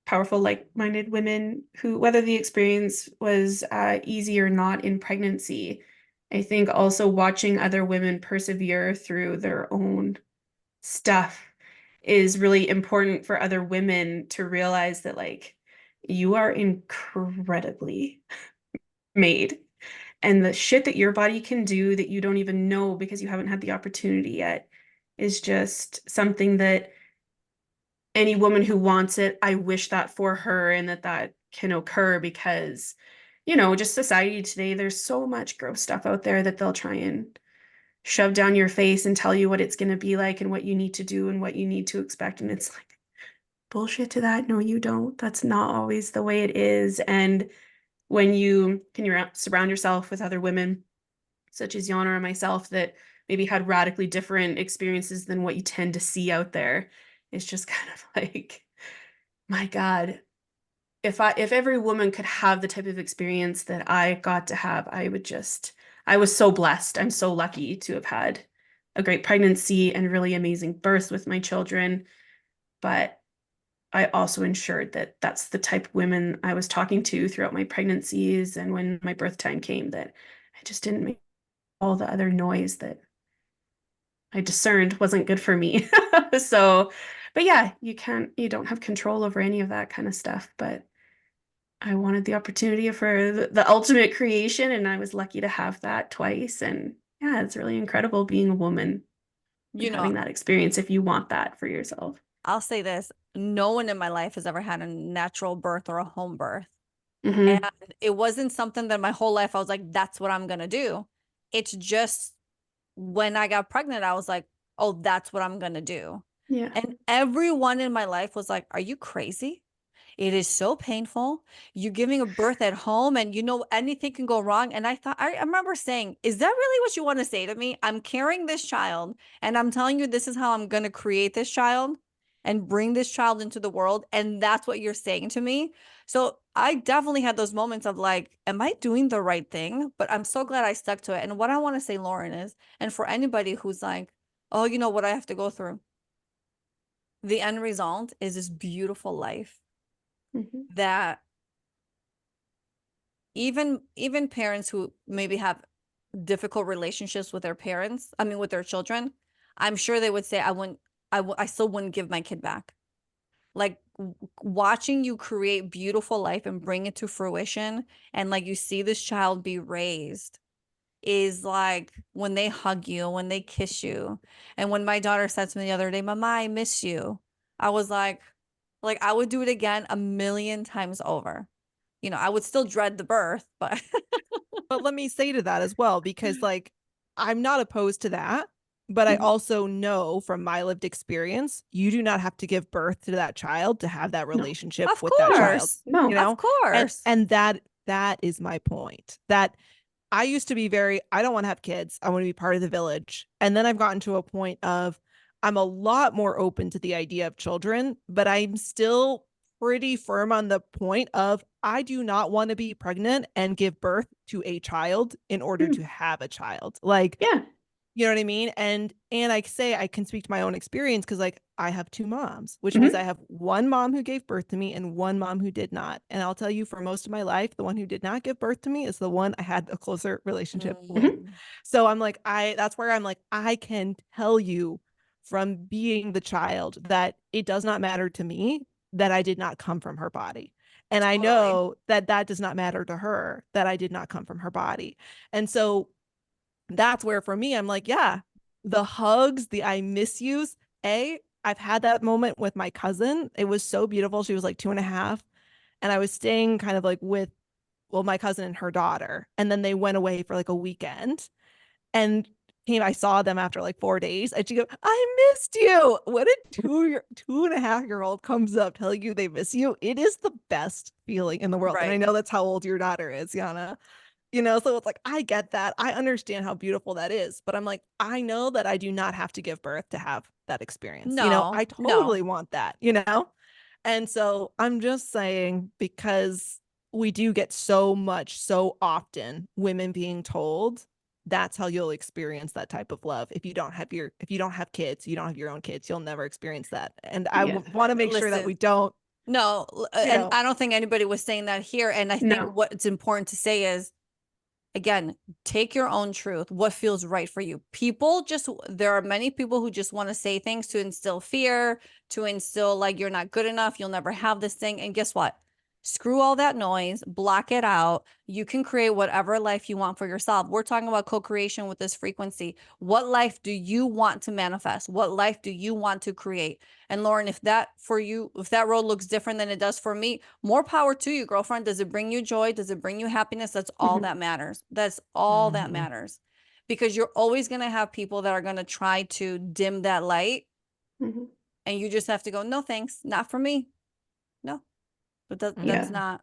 powerful, like-minded women who, whether the experience was easy or not in pregnancy, I think also watching other women persevere through their own stuff is really important for other women to realize that like you are incredibly made, and the shit that your body can do that you don't even know because you haven't had the opportunity yet is just something that any woman who wants it, I wish that for her, and that can occur because, just society today, there's so much gross stuff out there that they'll try and shove down your face and tell you what it's going to be like and what you need to do and what you need to expect. And it's like, bullshit to that. No, you don't. That's not always the way it is. And when you can surround yourself with other women, such as Yana or myself, that maybe had radically different experiences than what you tend to see out there, it's just kind of like, my God, if every woman could have the type of experience that I got to have, I was so blessed. I'm so lucky to have had a great pregnancy and really amazing birth with my children. But I also ensured that that's the type of women I was talking to throughout my pregnancies and when my birth time came, that I just didn't make all the other noise that I discerned wasn't good for me. So, but yeah, you don't have control over any of that kind of stuff. But I wanted the opportunity for the ultimate creation, and I was lucky to have that twice. And yeah, it's really incredible being a woman and You know, having that experience if you want that for yourself. I'll say this. No one in my life has ever had a natural birth or a home birth. And Hmm. it wasn't something that my whole life I was like, that's what I'm going to do. It's just when I got pregnant, I was like, oh, that's what I'm going to do. Yeah. And everyone in my life was like, are you crazy? It is so painful. You're giving a birth at home and you know anything can go wrong. And I remember saying, is that really what you want to say to me? I'm carrying this child and I'm telling you this is how I'm going to create this child and bring this child into the world. And that's what you're saying to me. So I definitely had those moments of like, am I doing the right thing? But I'm so glad I stuck to it. And what I want to say, Lauren, is, and for anybody who's like, oh, you know what I have to go through, the end result is this beautiful life Mhm. that even parents who maybe have difficult relationships with their parents, I mean with their children, I'm sure they would say I still wouldn't give my kid back. Like watching you create beautiful life and bring it to fruition and like you see this child be raised is like when they hug you, when they kiss you. And when my daughter said to me the other day, Mama, I miss you. I was like I would do it again a million times over. You know, I would still dread the birth, but But let me say to that as well, because like I'm not opposed to that, but I Mhm. also know from my lived experience, you do not have to give birth to that child to have that No, relationship of with that child, course. you no. Of know? And course. and that is my point. That I used to be very, I don't want to have kids. I want to be part of the village. And then I've gotten to a point of I'm a lot more open to the idea of children, but I'm still pretty firm on the point of I do not want to be pregnant and give birth to a child in order to Mm. have a child. Like, Yeah. you know what I mean? And I say I can speak to my own experience because like I have two moms, which means I Mhm. have one mom who gave birth to me and one mom who did not. And I'll tell you for most of my life, the one who did not give birth to me is the one I had a closer relationship with. Mhm. Mm. So I'm like, that's where I'm like, I can tell you from being the child that it does not matter to me that I did not come from her body. And I Totally. know that that does not matter to her that I did not come from her body. And so that's where for me, I'm like, yeah, the hugs, the I miss yous. I've had that moment with my cousin. It was so beautiful. She was like 2.5. And I was staying kind of like with, well, my cousin and her daughter. And then they went away for like a weekend. And I saw them after like 4 days. And she goes, I missed you. When a 2.5-year-old comes up telling you they miss you, it is the best feeling in the world. And I Right. know that's how old your daughter is, Yana. So it's like, I get that. I understand how beautiful that is. But I'm like, I know that I do not have to give birth to have that experience. No, I no. totally want that. And so I'm just saying, because we do get so much, so often women being told that's how you'll experience that type of love. If you don't have kids, you don't have your own kids, you'll never experience that. And I Yeah. want to make sure that Listen, we don't, no, you and know, I don't think anybody was saying that here. And I think No. what's important to say is, again, take your own truth, what feels right for you. There are many people who just want to say things to instill fear, to instill like you're not good enough, you'll never have this thing. And guess what? Screw all that noise, block it out. You can create whatever life you want for yourself. We're talking about co-creation with this frequency. What life do you want to manifest? What life do you want to create? And Lauren, if that road looks different than it does for me, more power to you, girlfriend. Does it bring you joy? Does it bring you happiness? That's all Mhm. that matters. That's all that Mhm. matters. Because you're always going to have people that are going to try to dim that light. Mhm. And you just have to go, no, thanks. Not for me. No, but that's Yeah. Mhm. not.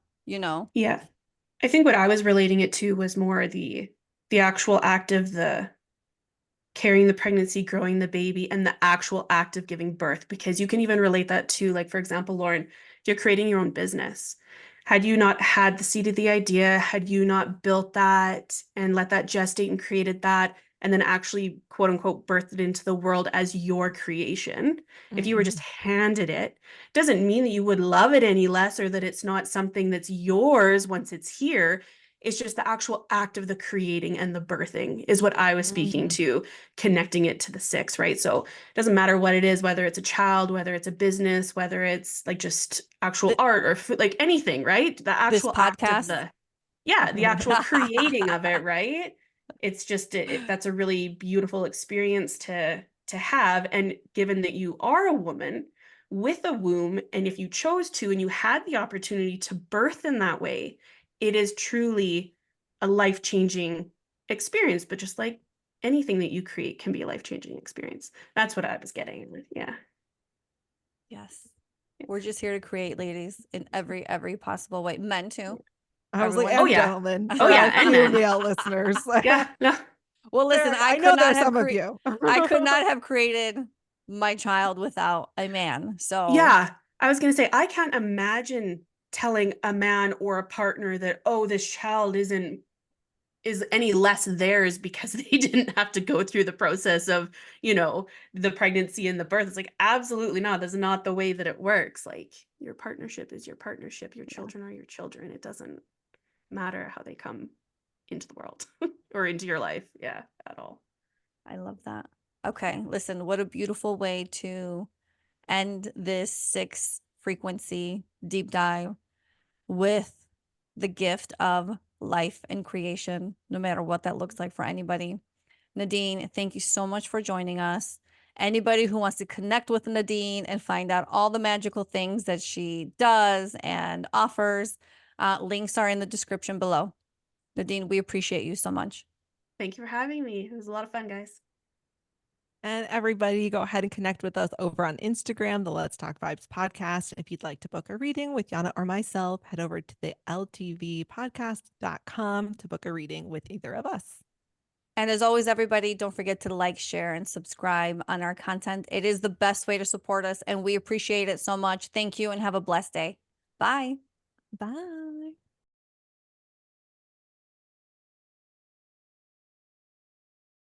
Yeah. I think what I was relating it to was more the actual act of the carrying the pregnancy, growing the baby, and the actual act of giving birth, because you can even relate that to, like, for example, Lauren, you're creating your own business. Had you not had the seed of the idea, had you not built that and let that gestate and created that, and then actually, quote unquote, birthed it into the world as your creation, if you were just Mhm. handed it, doesn't mean that you would love it any less or that it's not something that's yours once it's here. It's just the actual act of the creating and the birthing is what I was speaking Mhm. to, connecting it to the six, right? So it doesn't matter what it is, whether it's a child, whether it's a business, whether it's like just actual Th- art or food, like anything, right? The this actual act of podcast. the actual creating of it, right? It's just that's a really beautiful experience to have. And given that you are a woman with a womb, and if you chose to and you had the opportunity to birth in that way, it is truly a life-changing experience. But just like anything that you create can be a life-changing experience. That's what I was getting at. Yeah. Yes. We're just here to create, ladies, in every possible way. Men too. I was like, Everyone. Oh and yeah. gentlemen, Oh for yeah, our and few men. male listeners. Yeah. No. Well, listen, I know there's some of you. I could not have created my child without a man. So Yeah. I was going to say, I can't imagine telling a man or a partner that, oh, this child is any less theirs because they didn't have to go through the process of, the pregnancy and the birth. It's like, absolutely not. That's not the way that it works. Like, your partnership is your partnership. Your children are your children. It doesn't matter how they come into the world or into your life. Yeah, at all. I love that. Okay, listen, what a beautiful way to end this 6 frequency deep dive with the gift of life and creation, no matter what that looks like for anybody. Nadine, thank you so much for joining us. Anybody who wants to connect with Nadine and find out all the magical things that she does and offers, links are in the description below. Nadine, we appreciate you so much. Thank you for having me. It was a lot of fun, guys. And everybody, go ahead and connect with us over on Instagram, the Let's Talk Vibes podcast. If you'd like to book a reading with Yiannah or myself, head over to the ltvpodcast.com to book a reading with either of us. And as always, everybody, don't forget to like, share, and subscribe on our content. It is the best way to support us, and we appreciate it so much. Thank you, and have a blessed day. Bye. Bye.